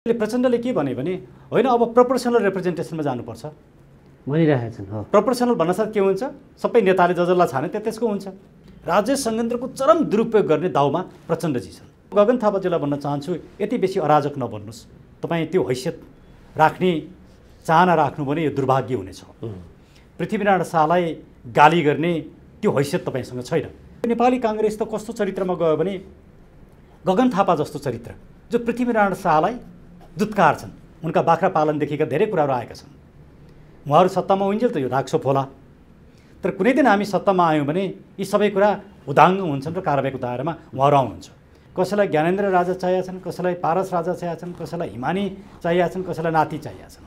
प्रचण्डले के भने होइन अब प्रोपोर्सनल रिप्रेजेन्टेसनमा जानुपर्छ भनिरहेका छन्। प्रोपोर्सनल भन्नासाथ के हुन्छ, सबै नेताले जसलाई छाने त्यसको हुन्छ। राजेश सङ्गेन्द्रको चरम दुरुपयोग गर्ने दाउमा प्रचण्डजी छन्। गगन थापाजीलाई भन्न चाहन्छु, यति बेसी अराजक नबन्नुहोस्। तपाईँ त्यो हैसियत राख्ने चाहना राख्नु भने यो दुर्भाग्य हुनेछ। पृथ्वीनारायण शाहलाई गाली गर्ने त्यो हैसियत तपाईँसँग छैन। नेपाली काङ्ग्रेस त कस्तो चरित्रमा गयो भने गगन थापा जस्तो चरित्र जो पृथ्वीनारायण शाहलाई दुत्कार छन्। उनका बाख्रा पालनदेखिका धेरै कुराहरू आएका छन्। उहाँहरू सत्तामा हुन्जेल त यो रागसोप होला, तर कुनै दिन हामी सत्तामा आयौँ भने यी सबै कुरा उदाङ्ग हुन्छन् र कारबाहीको दायरामा उहाँहरू आउनुहुन्छ। कसैलाई ज्ञानेन्द्र राजा चाहिएका छन्, कसैलाई पारस राजा चाहिएका छन्, कसैलाई हिमानी चाहिएका छन्, कसैलाई नाति चाहिएका छन्।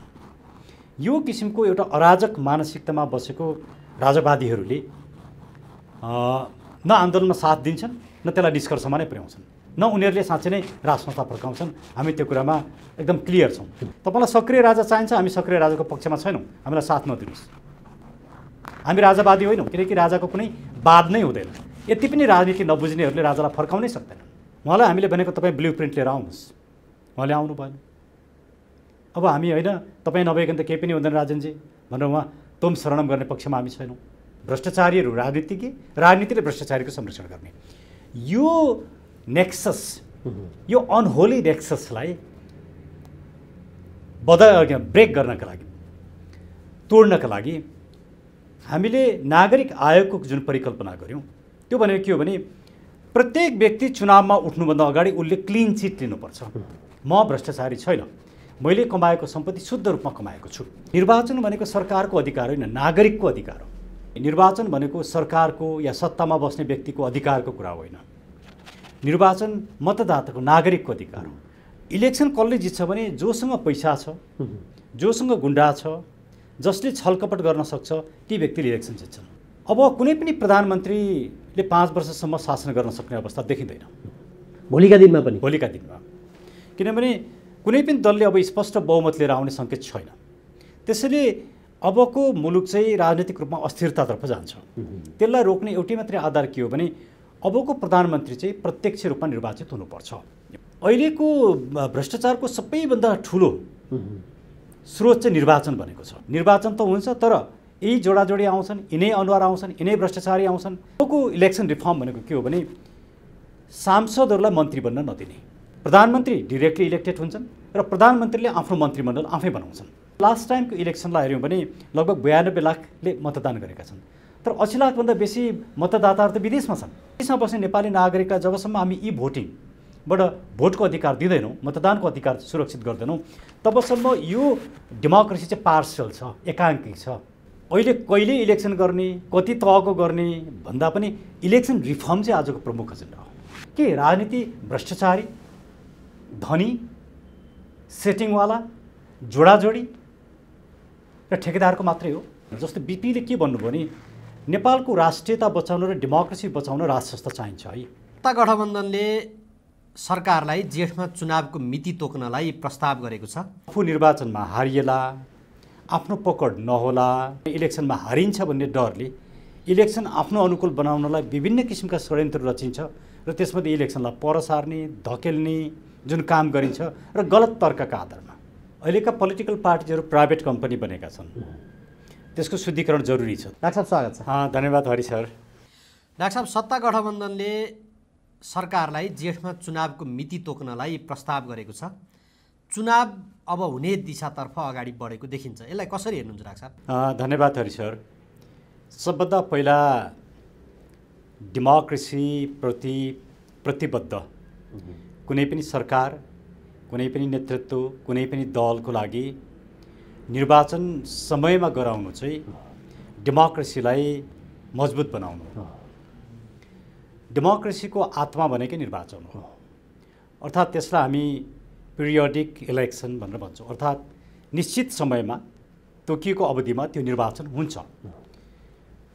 यो किसिमको एउटा अराजक मानसिकतामा बसेको राजवादीहरूले न आन्दोलनमा साथ दिन्छन्, न त्यसलाई निष्कर्षमा नै पुर्याउँछन्, न उनीहरूले साँच्चै नै राज संस्था फर्काउँछन्। हामी त्यो कुरामा एकदम क्लियर छौँ। तपाईँलाई सक्रिय राजा चाहिन्छ, हामी सक्रिय राजाको पक्षमा छैनौँ, हामीलाई साथ नदिनुहोस्। हामी राजावादी होइनौँ, किनकि राजाको कुनै वाद नै हुँदैन। यति पनि राजनीति नबुझ्नेहरूले राजालाई फर्काउनै सक्दैनन्। उहाँलाई हामीले भनेको तपाईँ ब्लु प्रिन्ट लिएर आउनुहोस्, उहाँले आउनु भएन। अब हामी होइन तपाईँ नभइकन त केही पनि हुँदैन राजनजी भनेर उहाँ तोम शरणम गर्ने पक्षमा हामी छैनौँ। भ्रष्टाचारीहरू राजनीतिज्ञ, राजनीतिले भ्रष्टाचारीको संरक्षण गर्ने यो नेक्सस, यो अनहोली नेक्ससलाई ब्रेक गर्नका लागि, तोड्नका लागि हामीले नागरिक आयोगको जुन परिकल्पना गऱ्यौँ त्यो भनेको के हो भने प्रत्येक व्यक्ति चुनावमा उठ्नुभन्दा अगाडि उसले क्लिन चिट लिनुपर्छ। म भ्रष्टाचारी छैन, मैले कमाएको सम्पत्ति शुद्ध रूपमा कमाएको छु। निर्वाचन भनेको सरकारको अधिकार होइन, नागरिकको अधिकार हो। निर्वाचन भनेको सरकारको या सत्तामा बस्ने व्यक्तिको अधिकारको कुरा होइन। निर्वाचन मतदाताको, नागरिकको अधिकार हो। इलेक्सन कसले जित्छ भने जोसँग पैसा छ, जोसँग गुन्डा छ, जसले छलकपट गर्न सक्छ, ती व्यक्तिले इलेक्सन जित्छन्। अब कुनै पनि प्रधानमन्त्रीले 5 वर्षसम्म शासन गर्न सक्ने अवस्था देखिँदैन भोलिका दिनमा, किनभने कुनै पनि दलले अब स्पष्ट बहुमत लिएर आउने सङ्केत छैन। त्यसैले अबको मुलुक चाहिँ राजनीतिक रूपमा अस्थिरतातर्फ जान्छ। त्यसलाई रोक्ने एउटै मात्रै आधार के हो भने अबको प्रधानमन्त्री चाहिँ प्रत्यक्ष रूपमा निर्वाचित हुनुपर्छ। अहिलेको भ्रष्टाचारको सबैभन्दा ठुलो स्रोत चाहिँ निर्वाचन भनेको छ। निर्वाचन त हुन्छ, तर यही जोडाजोडी आउँछन्, यिनै अनुहार आउँछन्, यिनै भ्रष्टाचारी आउँछन्। अबको इलेक्सन रिफर्म भनेको के हो भने सांसदहरूलाई मन्त्री बन्न नदिने, प्रधानमन्त्री डिरेक्टली इलेक्टेड हुन्छन् र प्रधानमन्त्रीले आफ्नो मन्त्रीमण्डल आफै बनाउँछन्। लास्ट टाइमको इलेक्सनलाई हेऱ्यौँ भने लगभग 92 लाखले मतदान गरेका छन्, तर 80 लाखभन्दा बेसी मतदाताहरू त विदेशमा छन्। विदेशमा बस्ने नेपाली नागरिकलाई जबसम्म हामी यी भोटिङबाट भोटको अधिकार दिँदैनौँ, मतदानको अधिकार सुरक्षित गर्दैनौँ, तबसम्म यो डेमोक्रेसी चाहिँ पार्सल छ, एकाङ्किक छ। अहिले कहिले इलेक्सन गर्ने, कति तहको गर्ने भन्दा पनि इलेक्सन रिफर्म चाहिँ आजको प्रमुख एजेन्डा हो। के राजनीति भ्रष्टाचारी, धनी, सेटिङवाला, जोडाजोडी र ठेकेदारको मात्रै हो? जस्तो बिपीले के भन्नुभयो भने नेपालको राष्ट्रियता बचाउन र डेमोक्रेसी बचाउन राज संस्था चाहिन्छ है। सत्ता गठबन्धनले सरकारलाई जेठमा चुनावको मिति तोक्नलाई प्रस्ताव गरेको छ। आफू निर्वाचनमा हारिएला, आफ्नो पकड नहोला, इलेक्सनमा हारिन्छ भन्ने डरले इलेक्सन आफ्नो अनुकूल बनाउनलाई विभिन्न किसिमका षड्यन्त्र रचिन्छ र त्यसमध्ये इलेक्सनलाई पर सार्ने, धकेल्ने जुन काम गरिन्छ र गलत तर्कका आधारमा अहिलेका पोलिटिकल पार्टीहरू प्राइभेट कम्पनी बनेका छन्। त्यसको शुद्धिकरण जरुरी छ। डाक्टर साहब स्वागत छ। धन्यवाद हरि सर। डाक्टर साहब, सत्ता गठबन्धनले सरकारलाई जेठमा चुनावको मिति तोक्नलाई प्रस्ताव गरेको छ। चुनाव अब हुने दिशातर्फ अगाडि बढेको देखिन्छ, यसलाई कसरी हेर्नुहुन्छ डाक्टर साहब? धन्यवाद हरि सर। सबभन्दा पहिला डेमोक्रेसी प्रति प्रतिबद्ध कुनै पनि सरकार, कुनै पनि नेतृत्व, कुनै पनि दलको लागि निर्वाचन समयमा गराउनु चाहिँ डेमोक्रेसीलाई मजबुत बनाउनु। डेमोक्रेसीको आत्मा भनेकै निर्वाचन हो। अर्थात् त्यसलाई हामी पिरियडिक इलेक्सन भनेर भन्छौँ। अर्थात् निश्चित समयमा तोकिएको अवधिमा त्यो निर्वाचन हुन्छ।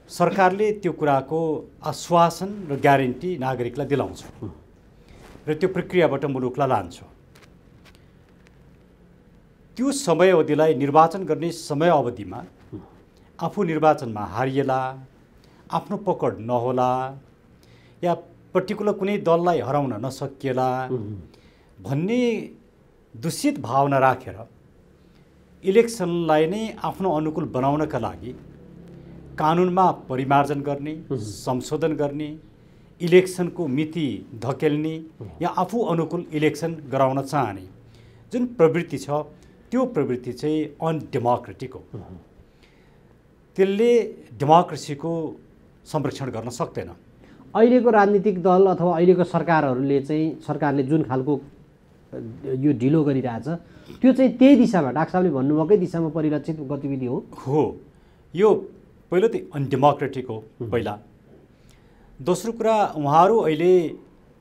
सरकारले त्यो कुराको आश्वासन र ग्यारेन्टी नागरिकलाई दिलाउँछ र त्यो प्रक्रियाबाट मुलुकलाई लान्छ। त्यो समय अवधिलाई निर्वाचन गर्ने समय अवधिमा आफू निर्वाचनमा हारिएला, आफ्नो पकड नहोला या पर्टिकुलर कुनै दललाई हराउन नसकिएला भन्ने दूषित भावना राखेर इलेक्सनलाई नै आफ्नो अनुकूल बनाउनका लागि कानुनमा परिमार्जन गर्ने, संशोधन गर्ने, इलेक्सनको मिति धकेल्ने या आफू अनुकूल इलेक्सन गराउन चाहने जुन प्रवृत्ति छ त्यो प्रवृत्ति चाहिँ अनडेमोक्रेटिक हो। त्यसले डेमोक्रेसीको संरक्षण गर्न सक्दैन। अहिलेको राजनीतिक दल अथवा अहिलेको सरकारहरूले चाहिँ सरकारले जुन खालको यो ढिलो गरिरहेछ त्यो चाहिँ त्यही दिशामा डाक्टर साहबले भन्नुभएकै दिशामा परिलक्षित गतिविधि हो। यो पहिलो त अनडेमोक्रेटिक हो पहिला। दोस्रो कुरा उहाँहरू अहिले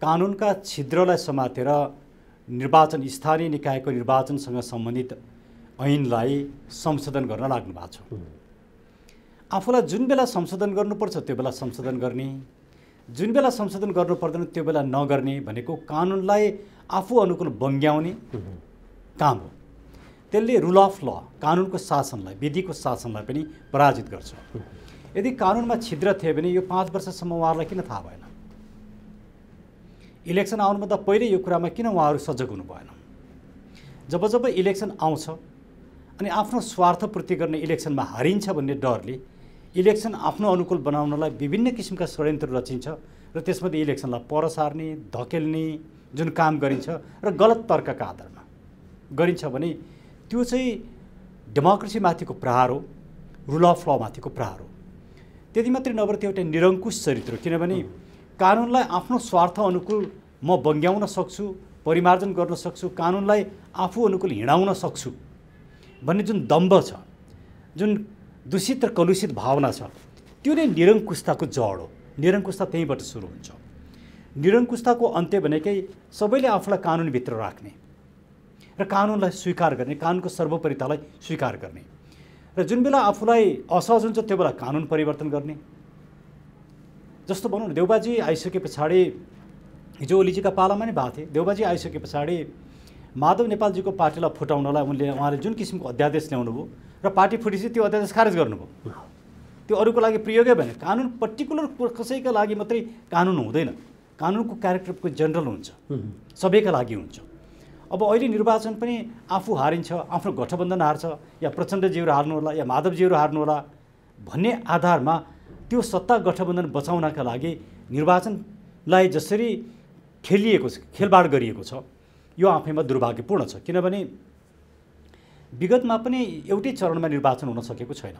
कानुनका छिद्रलाई समातेर निर्वाचन स्थानीय निकायको निर्वाचनसँग सम्बन्धित ऐनलाई संशोधन गर्न लाग्नु भएको छ। आफूलाई जुन बेला संशोधन गर्नुपर्छ त्यो बेला संशोधन गर्ने, जुन बेला संशोधन गर्नु पर्दैन त्यो बेला नगर्ने भनेको कानुनलाई आफू अनुकूल बङ्ग्याउने काम हो। त्यसले रुल अफ ल, कानुनको शासनलाई, विधिको शासनलाई पनि पराजित गर्छ। यदि कानुनमा छिद्र थियो भने यो 5 वर्षसम्म उहाँहरूलाई किन थाहा भएन? इलेक्सन आउनुभन्दा पहिले यो कुरामा किन उहाँहरू सजग हुनु भएन? जब जब इलेक्सन आउँछ अनि आफ्नो स्वार्थपूर्ति गर्ने इलेक्सनमा हारिन्छ भन्ने डरले इलेक्सन आफ्नो अनुकूल बनाउनलाई विभिन्न किसिमका षड्यन्त्र रचिन्छ र त्यसमध्ये इलेक्सनलाई पर सार्ने, धकेल्ने जुन काम गरिन्छ र गलत तर्कका आधारमा गरिन्छ भने त्यो चाहिँ डेमोक्रेसीमाथिको प्रहार हो, रुल अफ ल माथिको प्रहार हो। त्यति मात्रै नभएर त्यो एउटा निरङ्कुश चरित्र हो। किनभने कानुनलाई आफ्नो स्वार्थ अनुकूल म बङ्ग्याउन सक्छु, परिमार्जन गर्न सक्छु, कानुनलाई आफू अनुकूल हिँडाउन सक्छु भन्ने जुन दम्भ छ, जुन दूषित र कलुषित भावना छ, त्यो नै निरङ्कुशताको जड हो। निरङ्कुशता त्यहीँबाट सुरु हुन्छ। निरङ्कुशताको अन्त्य भनेकै सबैले आफूलाई कानुनभित्र राख्ने र कानुनलाई स्वीकार गर्ने, कानुनको सर्वोपरितालाई स्वीकार गर्ने र जुन बेला आफूलाई असहज हुन्छ त्यो बेला कानुन परिवर्तन गर्ने। जस्तो भनौँ न, देउबाजी आइसके पछाडि हिजो ओलीजीका पालामा नै भएको थियो। देउबाजी आइसके पछाडि माधव नेपालजीको पार्टीलाई फुटाउनलाई उहाँले जुन किसिमको अध्यादेश ल्याउनु भयो र पार्टी फुटेपछि त्यो अध्यादेश खारेज गर्नुभयो। त्यो अरूको लागि प्रयोगै भएन। कानुन पर्टिकुलर कसैका लागि मात्रै कानुन हुँदैन। कानुनको क्यारेक्टरको जेनरल हुन्छ, सबैका लागि हुन्छ। अब अहिले निर्वाचन पनि आफू हारिन्छ, आफ्नो गठबन्धन हार्छ, या प्रचण्डजीहरू हार्नु होला या माधवजीहरू हार्नु होला भन्ने आधारमा त्यो सत्ता गठबन्धन बचाउनका लागि निर्वाचनलाई जसरी खेलिएको छ, खेलबाड गरिएको छ, यो आफैमा दुर्भाग्यपूर्ण छ। किनभने विगतमा पनि एउटै चरणमा निर्वाचन हुन सकेको छैन।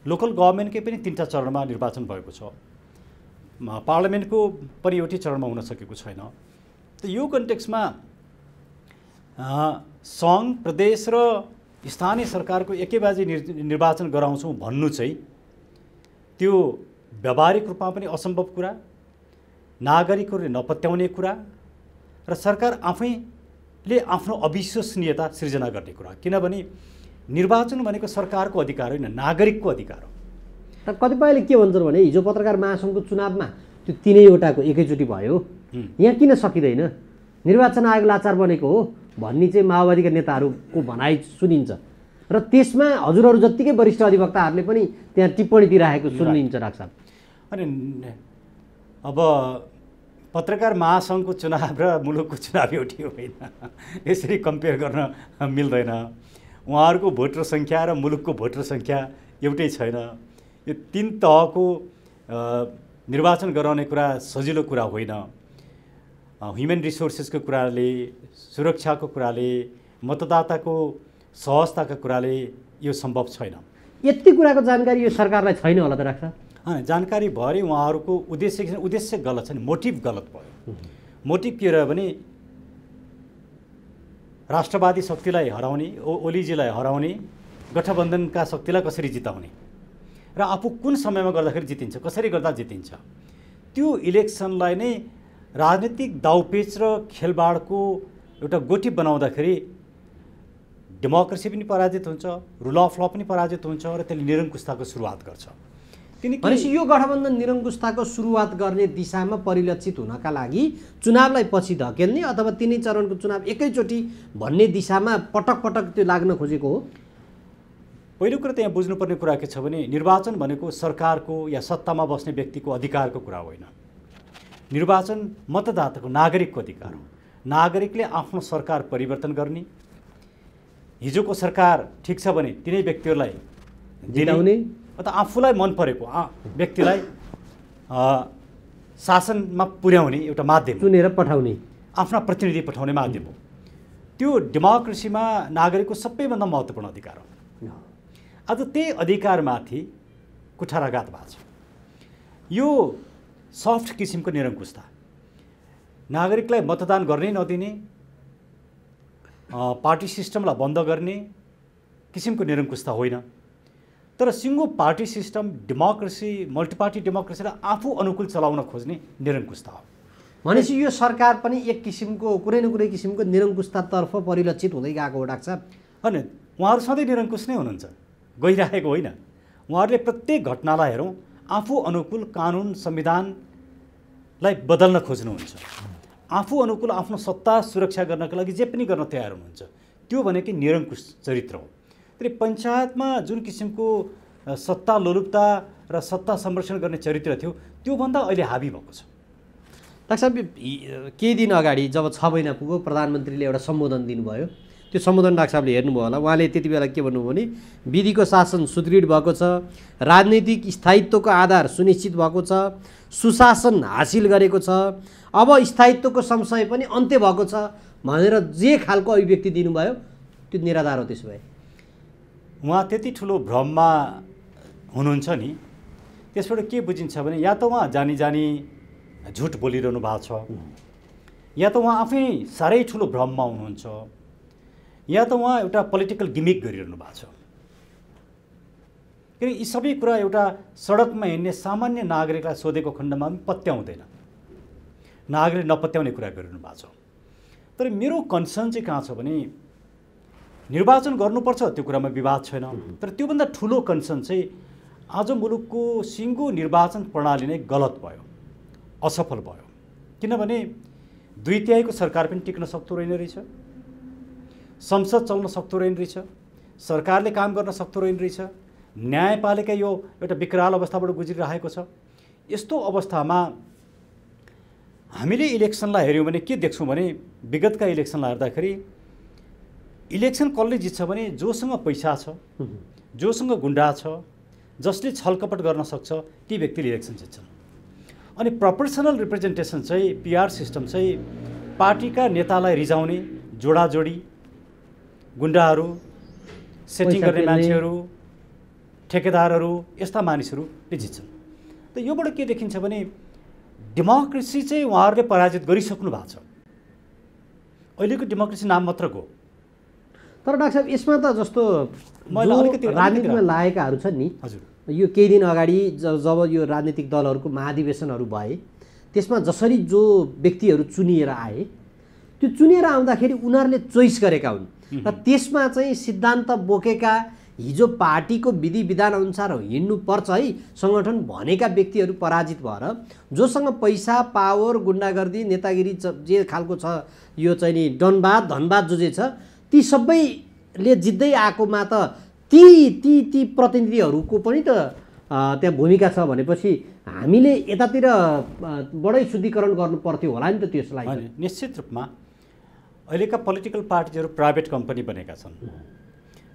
लोकल गभर्मेन्टकै पनि 3टा चरणमा निर्वाचन भएको छ। पार्लियामेन्टको पनि एउटै चरणमा हुन सकेको छैन। त यो कन्टेक्स्टमा सङ्घ, प्रदेश र स्थानीय सरकारको एकैबाजी निर्वाचन गराउँछौँ भन्नु चाहिँ त्यो व्यावहारिक रूपमा पनि असम्भव कुरा, नागरिकहरूले नपत्याउने कुरा र सरकार आफैले आफ्नो अविश्वसनीयता सृजना गर्ने कुरा। किनभने निर्वाचन भनेको सरकारको अधिकार होइन, नागरिकको अधिकार हो। र कतिपयले के भन्छन् भने हिजो पत्रकार महासङ्घको चुनावमा त्यो 3वटाको एकैचोटि भयो, यहाँ किन सकिँदैन, निर्वाचन आयोग लाचार बनेको हो भन्ने चाहिँ माओवादीका नेताहरूको भनाइ सुनिन्छ र त्यसमा हजुरहरू जत्तिकै वरिष्ठ अधिवक्ताहरूले पनि त्यहाँ टिप्पणी दिइरहेको सुनिन्छ डाक्टर साहब। अनि अब पत्रकार महासङ्घको चुनाव र मुलुकको चुनाव एउटै होइन, यसरी कम्पेयर गर्न मिल्दैन। उहाँहरूको भोटर सङ्ख्या र मुलुकको भोटर सङ्ख्या एउटै छैन। यो 3 तहको निर्वाचन गराउने कुरा सजिलो कुरा होइन। ह्युमन रिसोर्सेसको कुराले, सुरक्षाको कुराले, मतदाताको सहजताका कुराले यो सम्भव छैन। यति कुराको जानकारी यो सरकारलाई छैन होला त डाक्टर साहब? जानकारी भएरै उहाँहरूको उद्देश्य गलत छ नि, मोटिभ गलत भयो। मोटिभ के रह्यो भने राष्ट्रवादी शक्तिलाई हराउने, ओलीजीलाई हराउने, गठबन्धनका शक्तिलाई कसरी जिताउने र आफू कुन समयमा गर्दाखेरि जितिन्छ, कसरी गर्दा जितिन्छ, त्यो इलेक्सनलाई नै राजनीतिक दाउपेच र खेलबाडको एउटा गोटी बनाउँदाखेरि डेमोक्रेसी पनि पराजित हुन्छ, रुल अफ ल पनि पराजित हुन्छ र त्यसले निरङ्कुशताको सुरुवात गर्छ। भनेपछि यो गठबन्धन निरङ्कुशताको सुरुवात गर्ने दिशामा परिलक्षित हुनका लागि चुनावलाई पछि धकेल्ने अथवा 3 चरणको चुनाव एकैचोटि भन्ने दिशामा पटक पटक त्यो लाग्न खोजेको हो। पहिलो कुरा त्यहाँ बुझ्नुपर्ने कुरा के छ भने निर्वाचन भनेको सरकारको या सत्तामा बस्ने व्यक्तिको अधिकारको कुरा होइन। निर्वाचन मतदाताको, नागरिकको अधिकार हो। नागरिकले आफ्नो सरकार परिवर्तन गर्ने, हिजोको सरकार ठिक छ भने तिनै व्यक्तिहरूलाई जिताउने अथवा आफूलाई मन परेको व्यक्तिलाई शासनमा पुर्याउने एउटा माध्यम, चुनेर पठाउने, आफ्ना प्रतिनिधि पठाउने माध्यम हो। त्यो डेमोक्रेसीमा नागरिकको सबैभन्दा महत्त्वपूर्ण अधिकार हो। आज त्यही अधिकारमाथि कुठाराघात भएको छ। यो सफ्ट किसिमको निरङ्कुशता, नागरिकलाई मतदान गर्नै नदिने, पार्टी सिस्टमलाई बन्द गर्ने किसिमको निरङ्कुशता होइन, तर सिङ्गो पार्टी सिस्टम डेमोक्रेसी, मल्टिपार्टी डेमोक्रेसीलाई आफू अनुकूल चलाउन खोज्ने निरङ्कुशता हो। भनेपछि यो सरकार पनि एक किसिमको कुनै न कुनै किसिमको निरङ्कुशतातर्फ परिलक्षित हुँदै गएको हो डाक्टर साहब। होइन, उहाँहरू सधैँ निरङ्कुश नै हुनुहुन्छ, गइरहेको होइन। उहाँहरूले प्रत्येक घटनालाई हेरौँ आफू अनुकूल कानुन संविधानलाई बदल्न खोज्नुहुन्छ, आफू अनुकूल आफ्नो सत्ता सुरक्षा गर्नका लागि जे पनि गर्न तयार हुनुहुन्छ। त्यो भनेकै निरङ्कुश चरित्र हो। तर पञ्चायतमा जुन किसिमको सत्ता लोलुपता र सत्ता संरक्षण गर्ने चरित्र थियो त्योभन्दा अहिले हाबी भएको छ। डाक्टर साहब केही दिन अगाडि जब 6 महिना पुग्यो प्रधानमन्त्रीले एउटा सम्बोधन दिनुभयो। त्यो सम्बोधन डाक्टर साहबले हेर्नुभयो होला। उहाँले त्यति बेला के भन्नुभयो भने विधिको शासन सुदृढ भएको छ, राजनैतिक स्थायित्वको आधार सुनिश्चित भएको छ, सुशासन हासिल गरेको छ, अब स्थायित्वको संशय पनि अन्त्य भएको छ भनेर जे खालको अभिव्यक्ति दिनुभयो त्यो निराधार हो। त्यसो भए उहाँ त्यति ठुलो भ्रममा हुनुहुन्छ नि, त्यसबाट के बुझिन्छ भने या त उहाँ जानी जानी झुट बोलिरहनु भएको छ, या त उहाँ आफै साह्रै ठुलो भ्रममा हुनुहुन्छ, या त उहाँ एउटा पोलिटिकल गिमिक गरिरहनु भएको छ। किन यी सबै कुरा एउटा सडकमा हिँड्ने सामान्य नागरिकलाई सोधेको खण्डमा पनि पत्याउँदैन, नागरिक नपत्याउने कुरा गरिरहनु भएको छ। तर मेरो कन्सर्न चाहिँ कहाँ छ भने निर्वाचन गर्नुपर्छ, त्यो कुरामा विवाद छैन। तर त्योभन्दा ठुलो कन्सर्न चाहिँ आज मुलुकको सिङ्गो निर्वाचन प्रणाली नै गलत भयो, असफल भयो। किनभने 2/3 सरकार पनि टिक्न सक्दो रहेन रहेछ, संसद चल्न सक्दो रहेन रहेछ, सरकारले काम गर्न सक्दो रहेन रहेछ, न्यायपालिका यो एउटा विकराल अवस्थाबाट गुज्रिरहेको छ। यस्तो अवस्थामा हामीले इलेक्सनलाई हेऱ्यौँ भने के देख्छौँ भने विगतका इलेक्सनलाई हेर्दाखेरि इलेक्सन कसले जित्छ भने जोसँग पैसा छ, जोसँग गुन्डा छ, जसले छलकपट गर्न सक्छ ती व्यक्तिले इलेक्सन जित्छन्। अनि प्रोपोर्सनल रिप्रेजेन्टेसन चाहिँ पिआर सिस्टम चाहिँ पार्टीका नेतालाई रिजाउने जोडाजोडी गुन्डाहरू, सेटिङ गर्ने मान्छेहरू, ठेकेदारहरू, यस्ता मानिसहरूले जित्छन्। त योबाट के देखिन्छ भने डेमोक्रेसी चाहिँ उहाँहरूले पराजित गरिसक्नु भएको छ। अहिलेको डेमोक्रेसी नाम मात्रको। तर डाक्टर साहब यसमा त जस्तो राजनीतिमा लागेकाहरू छन् नि, हजुर, यो केही दिन अगाडि जब यो राजनीतिक दलहरूको महाधिवेशनहरू भए त्यसमा जसरी जो व्यक्तिहरू चुनिएर आए त्यो चुनिएर आउँदाखेरि उनीहरूले चोइस गरेका हुन् र त्यसमा चाहिँ सिद्धान्त बोकेका हिजो पार्टीको विधि विधान अनुसार हिँड्नुपर्छ है सङ्गठन भनेका व्यक्तिहरू पराजित भएर जोसँग पैसा पावर गुन्डागर्दी नेतागिरी जे खालको छ यो चाहिँ नि डनबाद धनबाद जो जे छ ती सबैले जित्दै आएकोमा त ती प्रतिनिधिहरूको पनि त त्यहाँ भूमिका छ भनेपछि हामीले यतातिर बडै शुद्धिकरण गर्नु पर्थ्यो होला नि त त्यसलाई। निश्चित रूपमा अहिलेका पोलिटिकल पार्टीहरू प्राइभेट कम्पनी बनेका छन्,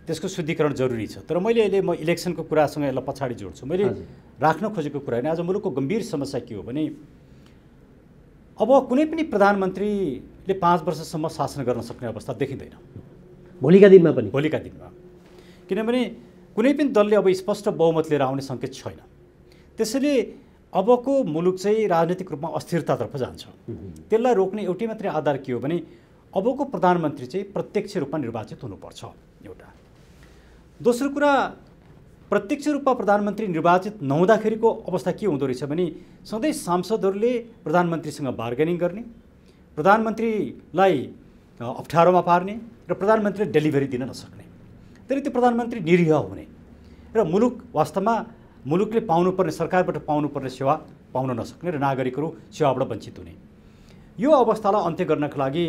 त्यसको शुद्धिकरण जरुरी छ। तर मैले अहिले म इलेक्सनको कुरासँग यसलाई पछाडि जोड्छु। मैले राख्न खोजेको कुरा होइन, आज मुलुकको गम्भीर समस्या के हो भने अब कुनै पनि प्रधानमन्त्रीले 5 वर्षसम्म शासन गर्न सक्ने अवस्था देखिँदैन भोलिका दिनमा पनि। भोलिका दिनमा किनभने कुनै पनि दलले अब स्पष्ट बहुमत लिएर आउने सङ्केत छैन। त्यसैले अबको मुलुक चाहिँ राजनीतिक रूपमा अस्थिरतातर्फ जान्छ। त्यसलाई रोक्ने एउटै मात्रै आधार के हो भने अबको प्रधानमन्त्री चाहिँ प्रत्यक्ष रूपमा निर्वाचित हुनुपर्छ एउटा। दोस्रो कुरा, प्रत्यक्ष रूपमा प्रधानमन्त्री निर्वाचित नहुँदाखेरिको अवस्था के हुँदो रहेछ भने सधैँ सांसदहरूले प्रधानमन्त्रीसँग बार्गेनिङ गर्ने, प्रधानमन्त्रीलाई अप्ठ्यारोमा पार्ने र प्रधानमन्त्रीले डेलिभरी दिन नसक्ने। तर त्यो प्रधानमन्त्री निरीह हुने र मुलुक वास्तवमा मुलुकले पाउनुपर्ने सरकारबाट पाउनुपर्ने सेवा पाउन नसक्ने र नागरिकहरू सेवाबाट वञ्चित हुने। यो अवस्थालाई अन्त्य गर्नका लागि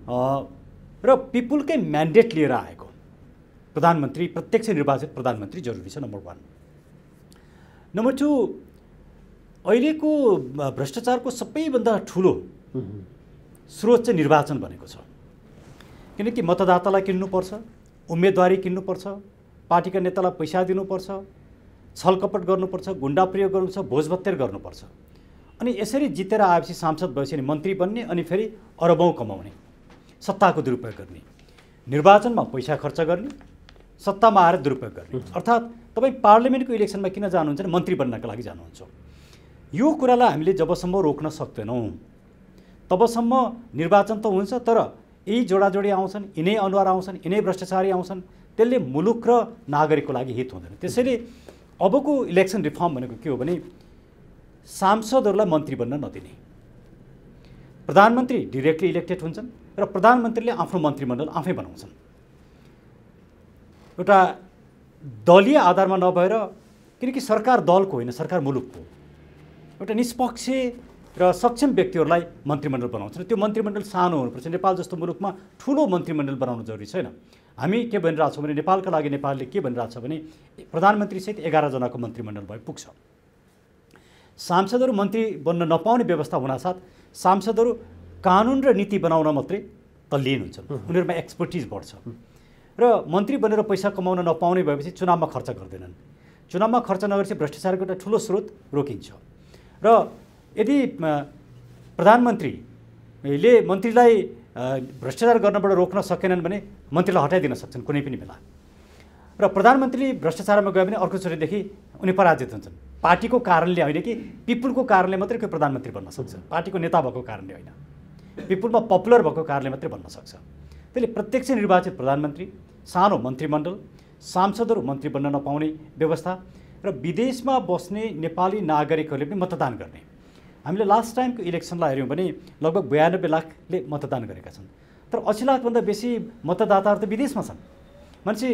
र पिपुलकै म्यान्डेट लिएर आएको प्रधानमन्त्री, प्रत्यक्ष निर्वाचित प्रधानमन्त्री जरुरी छ, नम्बर 1। नम्बर 2, अहिलेको भ्रष्टाचारको सबैभन्दा ठुलो स्रोत चाहिँ निर्वाचन भनेको छ। किनकि मतदातालाई किन्नुपर्छ, उम्मेदवारी किन्नुपर्छ, पार्टीका नेतालाई पैसा दिनुपर्छ, छलकपट गर्नुपर्छ, गुन्डा प्रयोग गर्नुपर्छ, भोजभतेर गर्नुपर्छ। अनि यसरी जितेर आएपछि सांसद भएपछि मन्त्री बन्ने, अनि फेरि अरबौँ कमाउने, सत्ताको दुरुपयोग गर्ने, निर्वाचनमा पैसा खर्च गर्ने, सत्तामा आएर दुरुपयोग गर्ने। अर्थात् तपाईँ पार्लियामेन्टको इलेक्सनमा किन जानुहुन्छ भने मन्त्री बन्नका लागि जानुहुन्छ। यो कुरालाई हामीले जबसम्म रोक्न सक्दैनौँ तबसम्म निर्वाचन त हुन्छ, तर यही जोडाजोडी आउँछन्, यिनै अनुहार आउँछन्, यिनै भ्रष्टाचारी आउँछन्, त्यसले मुलुक र नागरिकको लागि हित हुँदैन। त्यसैले अबको इलेक्सन रिफर्म भनेको के हो भने सांसदहरूलाई मन्त्री बन्न नदिने, प्रधानमन्त्री डिरेक्टली इलेक्टेड हुन्छन् र प्रधानमन्त्रीले आफ्नो मन्त्रीमण्डल आफै बनाउँछन्। एउटा दलीय आधारमा नभएर, किनकि सरकार दलको होइन, सरकार मुलुकको, एउटा निष्पक्ष र सक्षम व्यक्तिहरूलाई मन्त्रीमण्डल बनाउँछन्। त्यो मन्त्रीमण्डल सानो हुनुपर्छ। नेपाल जस्तो मुलुकमा ठुलो मन्त्रीमण्डल बनाउनु जरुरी छैन। हामी के भनिरहेको छौँ भने नेपालका लागि नेपालले के भनिरहेको छ भने प्रधानमन्त्रीसहित 11 जनाको मन्त्रीमण्डल भए पुग्छ। सांसदहरू मन्त्री बन्न नपाउने व्यवस्था हुनासाथ सांसदहरू कानुन र नीति बनाउन मात्रै तल्लीन हुन्छन्, उनीहरूमा एक्सपर्टिज बढ्छ र मन्त्री बनेर पैसा कमाउन नपाउने भएपछि चुनावमा खर्च गर्दैनन्। चुनावमा खर्च नगरेपछि भ्रष्टाचारको एउटा ठुलो स्रोत रोकिन्छ। र यदि प्रधानमन्त्रीले मन्त्रीलाई भ्रष्टाचार गर्नबाट रोक्न सकेनन् भने मन्त्रीलाई हटाइदिन सक्छन् कुनै पनि बेला। र प्रधानमन्त्री भ्रष्टाचारमा गयो भने अर्कोचोटिदेखि उनी पराजित हुन्छन्। पार्टीको कारणले होइन कि पिपुलको कारणले मात्रै कोही प्रधानमन्त्री बन्न सक्छ, पार्टीको नेता भएको कारणले होइन, पिपुलमा पपुलर भएको कारणले मात्रै बन्न सक्छ। त्यसले प्रत्यक्ष निर्वाचित प्रधानमन्त्री, सानो मन्त्रीमण्डल, सांसदहरू मन्त्री बन्न नपाउने व्यवस्था र विदेशमा बस्ने नेपाली नागरिकहरूले पनि मतदान गर्ने। हामीले लास्ट टाइमको इलेक्सनलाई हेऱ्यौँ भने लगभग 92 लाखले मतदान गरेका छन्, तर 80 लाखभन्दा बेसी मतदाताहरू त विदेशमा छन्। मान्छे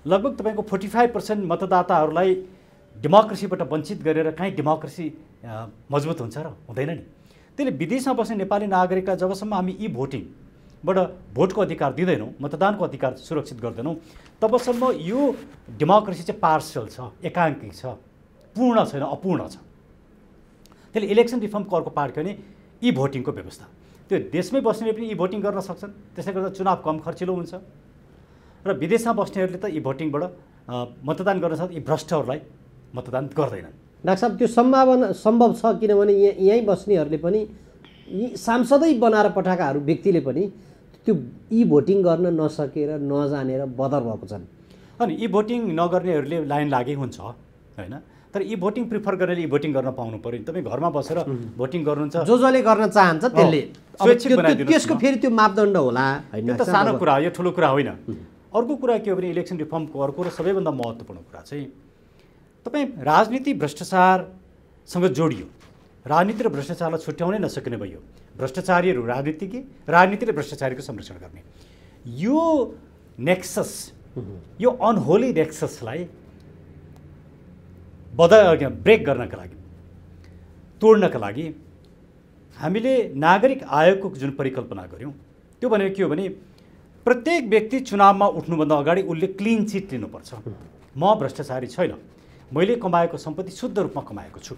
लगभग तपाईँको 45% मतदाताहरूलाई डेमोक्रेसीबाट वञ्चित गरेर काहीँ डेमोक्रेसी मजबुत हुन्छ र हुँदैन नि। त्यसले विदेशमा बस्ने नेपाली नागरिकलाई जबसम्म हामी ई भोटिङबाट भोटको अधिकार दिँदैनौँ, मतदानको अधिकार सुरक्षित गर्दैनौँ, तबसम्म यो डेमोक्रेसी चाहिँ पार्सल छ, एकाङ्किक छ, पूर्ण छैन, अपूर्ण छ। त्यसले इलेक्सन रिफर्मको अर्को पार्ट के भने ई भोटिङको व्यवस्था। त्यो देशमै बस्नेले पनि ई भोटिङ गर्न सक्छन्, त्यसले गर्दा चुनाव कम खर्चिलो हुन्छ र विदेशमा बस्नेहरूले त ई भोटिङबाट मतदान गर्न सक्छ, यी भ्रष्टहरूलाई मतदान गर्दैनन्। डाक्टर साहब, त्यो सम्भव छ किनभने यहीँ बस्नेहरूले पनि यी सांसदै बनाएर पठाएकाहरू व्यक्तिले पनि त्यो ई भोटिङ गर्न नसकेर नजानेर बदर भएको छन्। अनि ई भोटिङ नगर्नेहरूले लाइन लागे हुन्छ होइन, तर ई भोटिङ प्रिफर गर्नेले ई भोटिङ गर्न पाउनु पर्यो। तपाईँ घरमा बसेर भोटिङ गर्नुहुन्छ, जसले गर्न चाहन्छ त्यसले त्यसको फेरि त्यो मापदण्ड होला होइन। त्यो त सानो कुरा हो, यो ठुलो कुरा होइन। अर्को कुरा के हो भने इलेक्सन रिफर्मको अर्को र सबैभन्दा महत्त्वपूर्ण कुरा चाहिँ तपाईँ राजनीति भ्रष्टाचारसँग जोडियो, राजनीति र भ्रष्टाचारलाई छुट्याउनै नसकिने भयो। भ्रष्टाचारीहरू राजनीतिज्ञ, राजनीतिले भ्रष्टाचारीको संरक्षण गर्ने, यो नेक्सस, यो अनहोली नेक्ससलाई ब्रेक गर्नका लागि, तोड्नका लागि हामीले नागरिक आयोगको जुन परिकल्पना गऱ्यौँ त्यो भनेको के हो भने प्रत्येक व्यक्ति चुनावमा उठ्नुभन्दा अगाडि उसले क्लिन चिट लिनुपर्छ। म भ्रष्टाचारी छैन, मैले कमाएको सम्पत्ति शुद्ध रूपमा कमाएको छु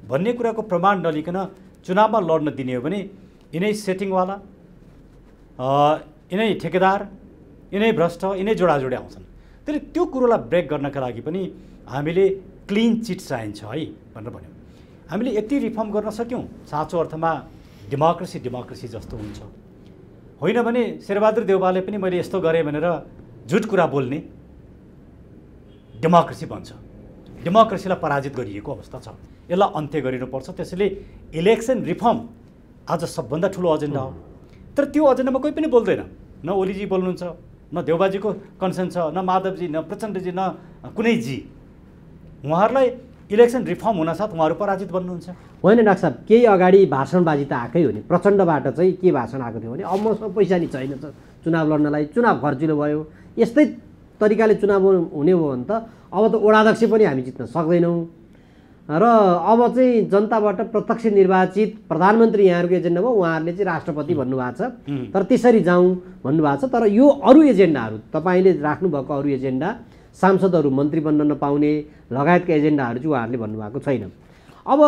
भन्ने कुराको प्रमाण नलिकन चुनावमा लड्न दिने हो भने यिनै सेटिङवाला, यिनै ठेकेदार, यिनै भ्रष्ट, यिनै जोडाजोडी आउँछन्। त्यसले त्यो कुरोलाई ब्रेक गर्नका लागि पनि हामीले क्लिन चिट चाहिन्छ है भनेर भन्यौँ। हामीले यति रिफर्म गर्न सक्यौँ, साँचो अर्थमा डेमोक्रेसी जस्तो हुन्छ। होइन भने शेरबहादुर देउवाले पनि मैले यस्तो गरेँ भनेर झुट कुरा बोल्ने डेमोक्रेसी बन्छ। डेमोक्रेसीलाई पराजित गरिएको अवस्था छ, यसलाई अन्त्य गरिनुपर्छ। त्यसैले इलेक्सन रिफर्म आज सबभन्दा ठुलो एजेन्डा हो। तर त्यो एजेन्डामा कोही पनि बोल्दैन, न ओलीजी बोल्नुहुन्छ, न देउबाजीको कन्सर्न छ, न माधवजी, न प्रचण्डजी, न कुनै जी। उहाँहरूलाई इलेक्सन रिफर्म हुनासाथ उहाँहरू पराजित बन्नुहुन्छ। होइन डाक्टर साहब, केही अगाडि भाषणबाजी त आएकै हो नि। प्रचण्डबाट चाहिँ के भाषण आएको थियो भने अब मसँग पैसा नि छैन चुनाव लड्नलाई, चुनाव खर्चिलो भयो, यस्तै तरिकाले चुनाव हुने हो भने त अब त वडाध्यक्ष पनि हामी जित्न सक्दैनौँ र अब चाहिँ जनताबाट प्रत्यक्ष निर्वाचित प्रधानमन्त्री यहाँहरूको एजेन्डा भयो, उहाँहरूले चाहिँ राष्ट्रपति भन्नुभएको छ, तर त्यसरी जाउँ भन्नुभएको छ। तर यो अरू एजेन्डाहरू तपाईँले राख्नुभएको अरू एजेन्डा, सांसदहरू मन्त्री बन्न नपाउने लगायतका एजेन्डाहरू चाहिँ उहाँहरूले भन्नुभएको छैन। अब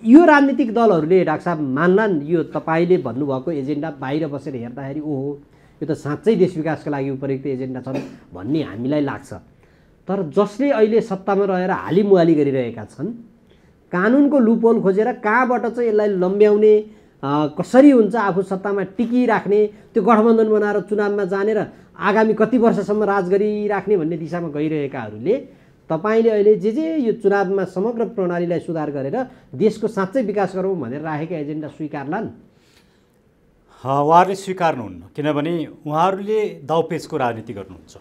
यो राजनीतिक दलहरूले डाक्टर साहब मान्लान् यो तपाईँले भन्नुभएको एजेन्डा बाहिर बसेर हेर्दाखेरि ओहो यो त साँच्चै देश विकासको लागि उपयुक्त एजेन्डा छन् भन्ने हामीलाई लाग्छ। तर जसले अहिले सत्तामा रहेर हालिमुहाली गरिरहेका छन्, कानुनको लुपहोल खोजेर कहाँबाट चाहिँ यसलाई लम्ब्याउने, कसरी हुन्छ आफू सत्तामा टिकिराख्ने, त्यो गठबन्धन बनाएर चुनावमा जाने र आगामी कति वर्षसम्म राज गरिराख्ने भन्ने दिशामा गइरहेकाहरूले तपाईँले अहिले जे यो चुनावमा समग्र प्रणालीलाई सुधार गरेर देशको साँच्चै विकास गरौँ भनेर राखेका एजेन्डा स्वीकारलान्? उहाँहरूले स्वीकार्नुहुन्न, किनभने उहाँहरूले दाउपेचको राजनीति गर्नुहुन्छ।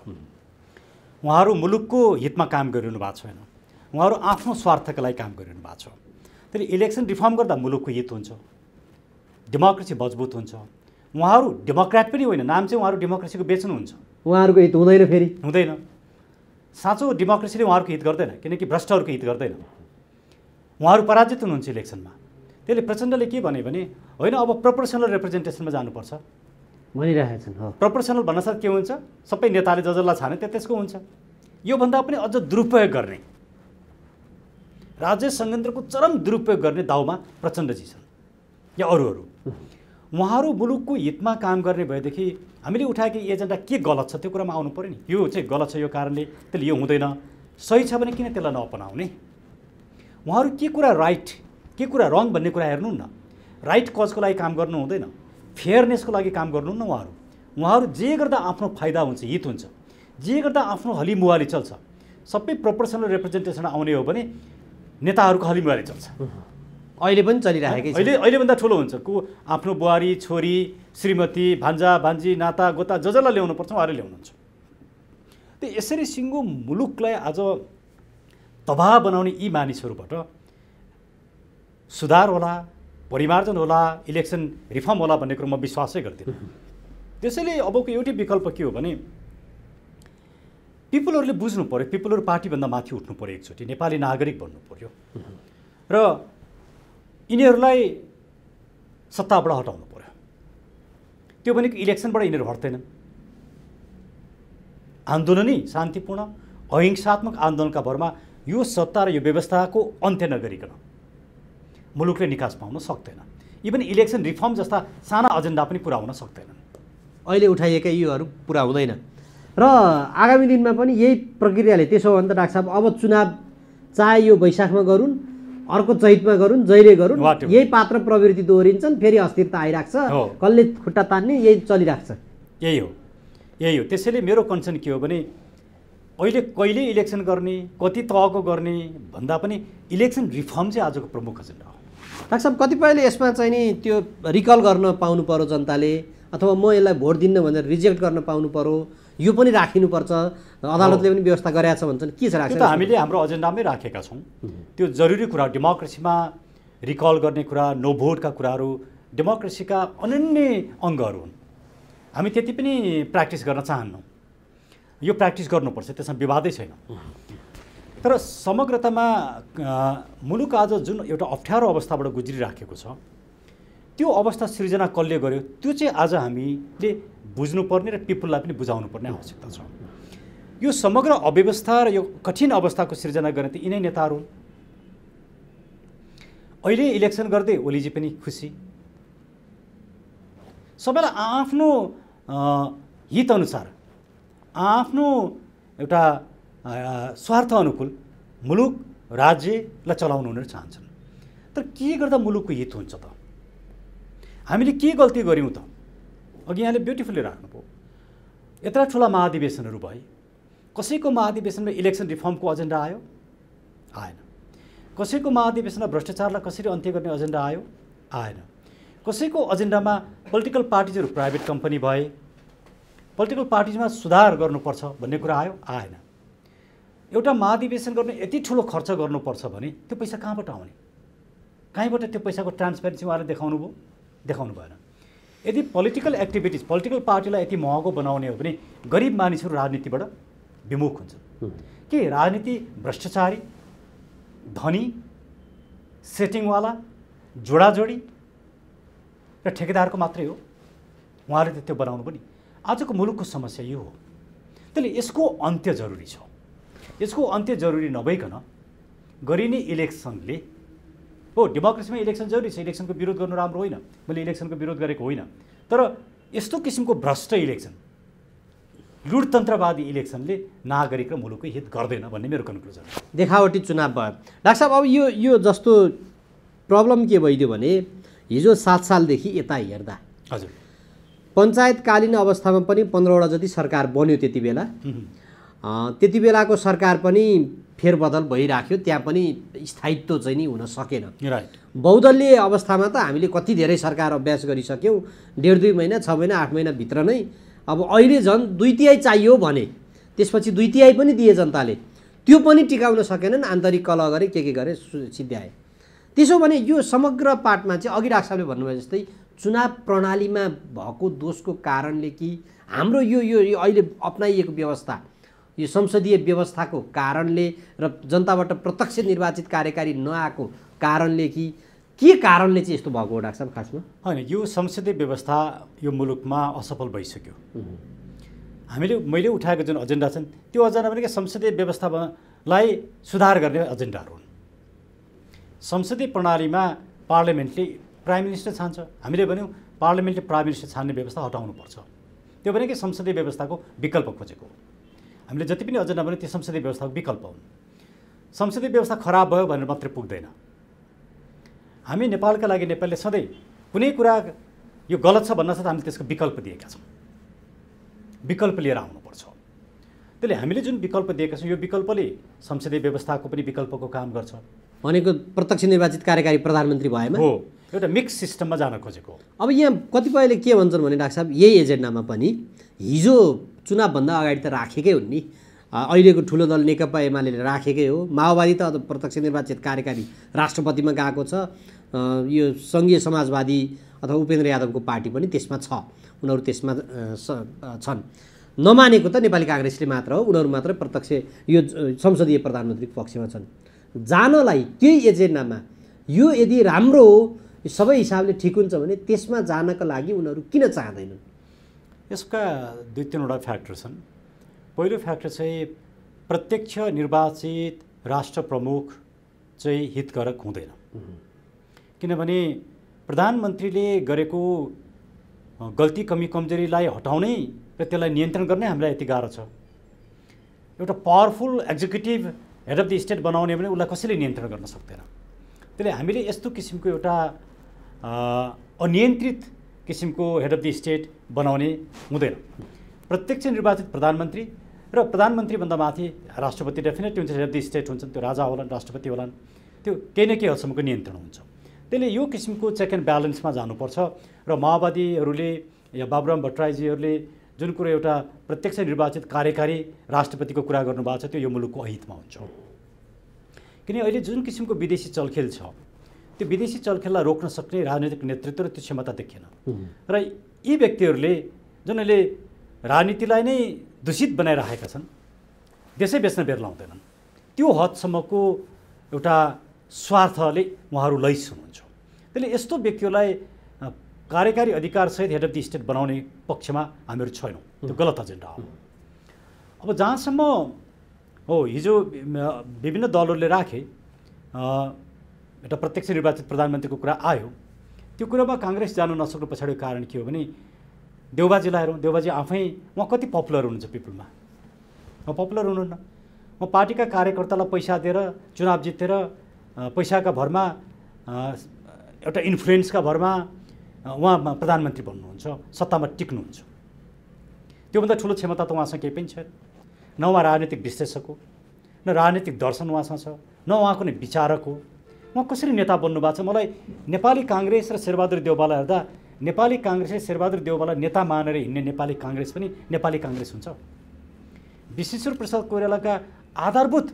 उहाँहरू मुलुकको हितमा काम गरिरहनु भएको छैन, उहाँहरू आफ्नो स्वार्थका लागि काम गरिरहनु भएको छ। त्यसले इलेक्सन रिफर्म गर्दा मुलुकको हित हुन्छ, डेमोक्रेसी मजबुत हुन्छ। उहाँहरू डेमोक्रेट पनि होइन, नाम चाहिँ उहाँहरू डेमोक्रेसीको बेच्नुहुन्छ। उहाँहरूको हित हुँदैन, फेरि हुँदैन। साँचो डेमोक्रेसीले उहाँहरूको हित गर्दैन, किनकि भ्रष्टहरूको हित गर्दैन। उहाँहरू पराजित हुनुहुन्छ इलेक्सनमा। त्यसले प्रचण्डले के भने होइन अब प्रोपोर्सनल रिप्रेजेन्टेसनमा जानुपर्छ भनिरहेछन्। प्रोपोर्सनल भन्नासाथ के हुन्छ, सबै नेताले जसलाई छाने त्यसको हुन्छ। योभन्दा पनि अझ दुरुपयोग गर्ने, राजेश सङ्गेन्द्रको चरम दुरुपयोग गर्ने दाउमा प्रचण्डजी छन् या अरूहरू। उहाँहरू मुलुकको हितमा काम गर्ने भएदेखि हामीले उठाएको एजेन्डा के गलत छ त्यो कुरामा आउनु पऱ्यो नि। यो चाहिँ गलत छ यो कारणले, त्यसले यो हुँदैन, सही छ भने किन त्यसलाई नअपनाउने। उहाँहरू के कुरा राइट के कुरा रङ भन्ने कुरा हेर्नुहुन्न। राइट कजको लागि काम गर्नु हुँदैन, फेयरनेसको लागि काम गर्नुहुन्न। उहाँहरू जे गर्दा आफ्नो फाइदा हुन्छ, हित हुन्छ, जे गर्दा आफ्नो हलिमुहाली चल्छ। सबै प्रोपोर्सनल रिप्रेजेन्टेसन आउने हो भने नेताहरूको हलिमुहाली चल्छ। अहिले पनि चलिरहेकै छ। अहिलेभन्दा ठुलो हुन्छ को आफ्नो बुहारी, छोरी, श्रीमती, भान्जा, भान्जी, नाता, गोता जसलाई ल्याउनुपर्छ उहाँहरूले ल्याउनुहुन्छ। त्यो यसरी सिङ्गो मुलुकलाई आज तबाह बनाउने यी मानिसहरूबाट सुधार होला, परिमार्जन होला, इलेक्सन रिफर्म होला भन्ने कुरो म विश्वासै गर्दिनँ। त्यसैले अबको एउटै विकल्प के हो भने पिपुलहरूले बुझ्नु पऱ्यो, पिपुलहरू पार्टीभन्दा माथि उठ्नु पऱ्यो, एकचोटि नेपाली नागरिक बन्नु पऱ्यो र यिनीहरूलाई सत्ताबाट हटाउनु पऱ्यो। त्यो भनेको इलेक्सनबाट यिनीहरू हट्दैनन्। आन्दोलनै शान्तिपूर्ण अहिंसात्मक आन्दोलनका भरमा यो सत्ता र यो व्यवस्थाको अन्त्य नगरिकन मुलुकले निकास पाउन सक्दैन। इभन इलेक्सन रिफर्म जस्ता साना एजेन्डा पनि पुरा हुन सक्दैनन्। अहिले उठाइएका योहरू पुरा हुँदैन र आगामी दिनमा पनि यही प्रक्रियाले, त्यसो हो भने त डाक्टर साहब अब चुनाव चाहे यो वैशाखमा गरून्, अर्को चैतमा गरून्, जहिले गरून्, यही पात्र प्रवृत्ति दोहोरिन्छन्, फेरि अस्थिरता आइराख्छ, कसले खुट्टा तान्ने, यही चलिराख्छ। यही हो। त्यसैले मेरो कन्सर्न के हो भने अहिले कहिले इलेक्सन गर्ने, कति तहको गर्ने भन्दा पनि इलेक्सन रिफर्म चाहिँ आजको प्रमुख एजेन्डा हो। डाक्टर साहब, कतिपयले यसमा चाहिँ नि त्यो रिकल गर्न पाउनु पर्यो जनताले, अथवा म यसलाई भोट दिन्न भनेर रिजेक्ट गर्न पाउनु पर्यो, यो पनि राखिनुपर्छ, अदालतले पनि व्यवस्था गरेका छ भन्छन्। के छ राख्छ? त्यो त हामीले हाम्रो एजेन्डामै राखेका छौँ। त्यो जरुरी कुरा, डेमोक्रेसीमा रिकल गर्ने कुरा, नो भोटका कुराहरू डेमोक्रेसीका अनन्य अङ्गहरू हुन्। हामी त्यति पनि प्र्याक्टिस गर्न चाहन्नौँ। यो प्र्याक्टिस गर्नुपर्छ, त्यसमा विवादै छैन। तर समग्रतामा मुलुक आज जुन एउटा अप्ठ्यारो अवस्थाबाट गुज्रिराखेको छ, त्यो अवस्था सृजना कसले गर्यो त्यो चाहिँ आज हामीले बुझ्नुपर्ने र पिपुललाई पनि बुझाउनु पर्ने आवश्यकता छ। यो समग्र अव्यवस्था र यो कठिन अवस्थाको सृजना गर्ने त यिनै नेताहरू हुन्। अहिले इलेक्सन गर्दै ओलीजी पनि खुसी, सबैलाई आफ्नो हितअनुसार, आफ्नो एउटा स्वार्थ अनुकूल मुलुक राज्यलाई चलाउनु उनीहरू चाहन्छन्। तर के गर्दा मुलुकको हित हुन्छ त? हामीले के गल्ती गऱ्यौँ त? अघि यहाँले ब्युटिफुल्ली राख्नुभयो, यत्रा ठुला महाधिवेशनहरू भए, कसैको महाधिवेशनमा इलेक्सन रिफर्मको एजेन्डा आयो? आएन। कसैको महाधिवेशनमा भ्रष्टाचारलाई कसरी अन्त्य गर्ने एजेन्डा आयो? आएन। कसैको एजेन्डामा पोलिटिकल पार्टिजहरू प्राइभेट कम्पनी भए, पोलिटिकल पार्टिजमा सुधार गर्नुपर्छ भन्ने कुरा आयो? आएन। एउटा महाधिवेशन गर्ने यति ठुलो खर्च गर्नुपर्छ भने त्यो पैसा कहाँबाट आउने? कहीँबाट त्यो पैसाको ट्रान्सपेरेन्सी उहाँले देखाउनु भएन। यदि पोलिटिकल एक्टिभिटिज, पोलिटिकल पार्टीलाई यति महँगो बनाउने हो भने गरिब मानिसहरू राजनीतिबाट विमुख हुन्छन्। के राजनीति भ्रष्टाचारी, धनी, सेटिङवाला, जोडाजोडी र ठेकेदारको मात्रै हो? उहाँले त त्यो बनाउनु पनि आजको मुलुकको समस्या यो हो। त्यसले यसको अन्त्य जरुरी छ। यसको अन्त्य जरुरी नभइकन गरिने इलेक्सनले हो डेमोक्रेसीमा इलेक्सन जरुरी छ, इलेक्सनको विरोध गर्नु राम्रो होइन, मैले इलेक्सनको विरोध गरेको होइन, तर यस्तो किसिमको भ्रष्ट इलेक्सन, लुटतन्त्रवादी इलेक्सनले नागरिक र मुलुकको हित गर्दैन भन्ने मेरो कन्क्लुजन हो। देखावटी चुनाव भयो। डाक्टर साहब, अब यो जस्तो प्रब्लम के भइदियो भने हिजो 7 सालदेखि यता हेर्दा हजुर पञ्चायतकालीन अवस्थामा पनि 15वटा जति सरकार बन्यो त्यति बेला। त्यति बेलाको सरकार पनि फेरबदल भइराख्यो, त्यहाँ पनि स्थायित्व चाहिँ नि हुन सकेन। राइट। बहुदलीय अवस्थामा त हामीले कति धेरै सरकार अभ्यास गरिसक्यौँ, 1.5 महिना 6 महिना 8 महिनाभित्र नै। अब अहिले झन् 2/3 चाहियो भने त्यसपछि 2/3 पनि दिए जनताले, त्यो पनि टिकाउन सकेनन्, आन्तरिक कलह गरे के गरे सिद्ध्याए। त्यसो भने यो समग्र पाठमा चाहिँ अघि डाक्टर साहबले भन्नुभयो जस्तै चुनाव प्रणालीमा भएको दोषको कारणले कि हाम्रो यो अहिले अप्नाइएको व्यवस्था, यो संसदीय व्यवस्थाको कारणले र जनताबाट प्रत्यक्ष निर्वाचित कार्यकारी नआएको कारणले कि के कारणले चाहिँ यस्तो भएको हो डाक्टर साहब खासमा? होइन, यो संसदीय व्यवस्था यो मुलुकमा असफल भइसक्यो। मैले उठाएको जुन एजेन्डा छन् त्यो एजेन्डा पनि संसदीय व्यवस्थालाई सुधार गर्ने एजेन्डाहरू हुन्। संसदीय प्रणालीमा पार्लियामेन्टले प्राइम मिनिस्टर छान्छ, हामीले भन्यौँ पार्लियामेन्टले प्राइम मिनिस्टर छान्ने व्यवस्था हटाउनुपर्छ, त्यो भनेकै संसदीय व्यवस्थाको विकल्प खोजेको हो। हामीले जति पनि एजेन्डा भन्यो त्यो संसदीय व्यवस्थाको विकल्प हुन्। संसदीय व्यवस्था खराब भयो भनेर मात्रै पुग्दैन। हामी नेपालका लागि नेपालले सधैँ कुनै कुरा यो गलत छ भन्न साथ हामीले त्यसको विकल्प दिएका छौँ, विकल्प लिएर आउनुपर्छ। त्यसले हामीले जुन विकल्प दिएका छौँ यो विकल्पले संसदीय व्यवस्थाको पनि विकल्पको काम गर्छ। भनेको प्रत्यक्ष निर्वाचित कार्यकारी प्रधानमन्त्री भएमा हो, एउटा मिक्स सिस्टममा जान खोजेको। अब यहाँ कतिपयले के भन्छन् भने डाक्टर साहब यही एजेन्डामा पनि हिजो चुनावभन्दा अगाडि त राखेकै हुन् नि, अहिलेको ठुलो दल नेकपा एमाले राखेकै हो, माओवादी त प्रत्यक्ष निर्वाचित कार्यकारी राष्ट्रपतिमा गएको छ, यो सङ्घीय समाजवादी अथवा उपेन्द्र यादवको पार्टी पनि त्यसमा छ, उनीहरू त्यसमा छन्। नमानेको त नेपाली काङ्ग्रेसले मात्र हो, उनीहरू मात्रै प्रत्यक्ष यो संसदीय प्रधानमन्त्रीको पक्षमा छन्। जानलाई त्यही एजेन्डामा यो यदि राम्रो हो, सबै हिसाबले ठिक हुन्छ भने त्यसमा जानका लागि उनीहरू किन चाहँदैनन्? यसका 2-3वटा फ्याक्टर छन्। पहिलो फ्याक्टर चाहिँ प्रत्यक्ष निर्वाचित राष्ट्र प्रमुख चाहिँ हितकारक हुँदैन, किनभने प्रधानमन्त्रीले गरेको गल्ती कमी कमजोरीलाई हटाउनै र त्यसलाई नियन्त्रण गर्नै हामीलाई यति गाह्रो छ। एउटा powerful executive head of the state बनाउने भने उसलाई कसैले नियन्त्रण गर्न सक्दैन। त्यसले हामीले यस्तो किसिमको एउटा अनियन्त्रित किसिमको हेड अफ द स्टेट बनाउने हुँदैन। प्रत्यक्ष निर्वाचित प्रधानमन्त्री र प्रधानमन्त्रीभन्दा माथि राष्ट्रपति डेफिनेटली हुन्छ, हेड अफ द स्टेट हुन्छन्, त्यो राजा होलान्, राष्ट्रपति होलान्, त्यो केही न केही हदसम्मको नियन्त्रण हुन्छ। त्यसले यो किसिमको चेक एन्ड ब्यालेन्समा जानुपर्छ र माओवादीहरूले या बाबुराम भट्टराईजीहरूले जुन कुरो एउटा प्रत्यक्ष निर्वाचित कार्यकारी राष्ट्रपतिको कुरा गर्नुभएको छ त्यो यो मुलुकको अहितमा हुन्छ। किन अहिले जुन किसिमको विदेशी चलखेल छ त्यो विदेशी चलखेललाई रोक्न सक्ने राजनीतिक नेतृत्व र त्यो क्षमता देखिएन। र यी व्यक्तिहरूले जुन अहिले राजनीतिलाई नै दूषित बनाइरहेका छन्, देशै बेच्न बेर लाउँदैनन्, त्यो हदसम्मको एउटा स्वार्थले उहाँहरू लैस हुनुहुन्छ। त्यसले यस्तो व्यक्तिहरूलाई कार्यकारी अधिकारसहित हेड अफ द स्टेट बनाउने पक्षमा हामीहरू छैनौँ, त्यो गलत एजेन्डा हो। अब जहाँसम्म हो हिजो विभिन्न दलहरूले राखे एउटा प्रत्यक्ष निर्वाचित प्रधानमन्त्रीको कुरा आयो, त्यो कुरामा काङ्ग्रेस जानु नसक्नु पछाडिको कारण के हो भने देउबाजीलाई हेरौँ, देउबाजी आफै उहाँ कति पपुलर हुनुहुन्छ पिपुलमा? उहाँ पपुलर हुनुहुन्न। उहाँ पार्टीका कार्यकर्तालाई पैसा दिएर चुनाव जितेर पैसाका भरमा एउटा इन्फ्लुएन्सका भरमा उहाँ प्रधानमन्त्री बन्नुहुन्छ, सत्तामा टिक्नुहुन्छ। त्योभन्दा ठुलो क्षमता त उहाँसँग केही पनि छैन। न उहाँ राजनीतिक विश्लेषक हो, न राजनीतिक दर्शन उहाँसँग छ, न उहाँको नै विचारक हो। उहाँ कसरी नेता बन्नुभएको छ? मलाई नेपाली काङ्ग्रेस र शेरबहादुर देउवालाई हेर्दा नेपाली काङ्ग्रेसले शेरबहादुर देउवालाई नेता मानेर हिँड्ने नेपाली काङ्ग्रेस पनि नेपाली काङ्ग्रेस हुन्छ। विश्वेश्वर प्रसाद कोइरालाका आधारभूत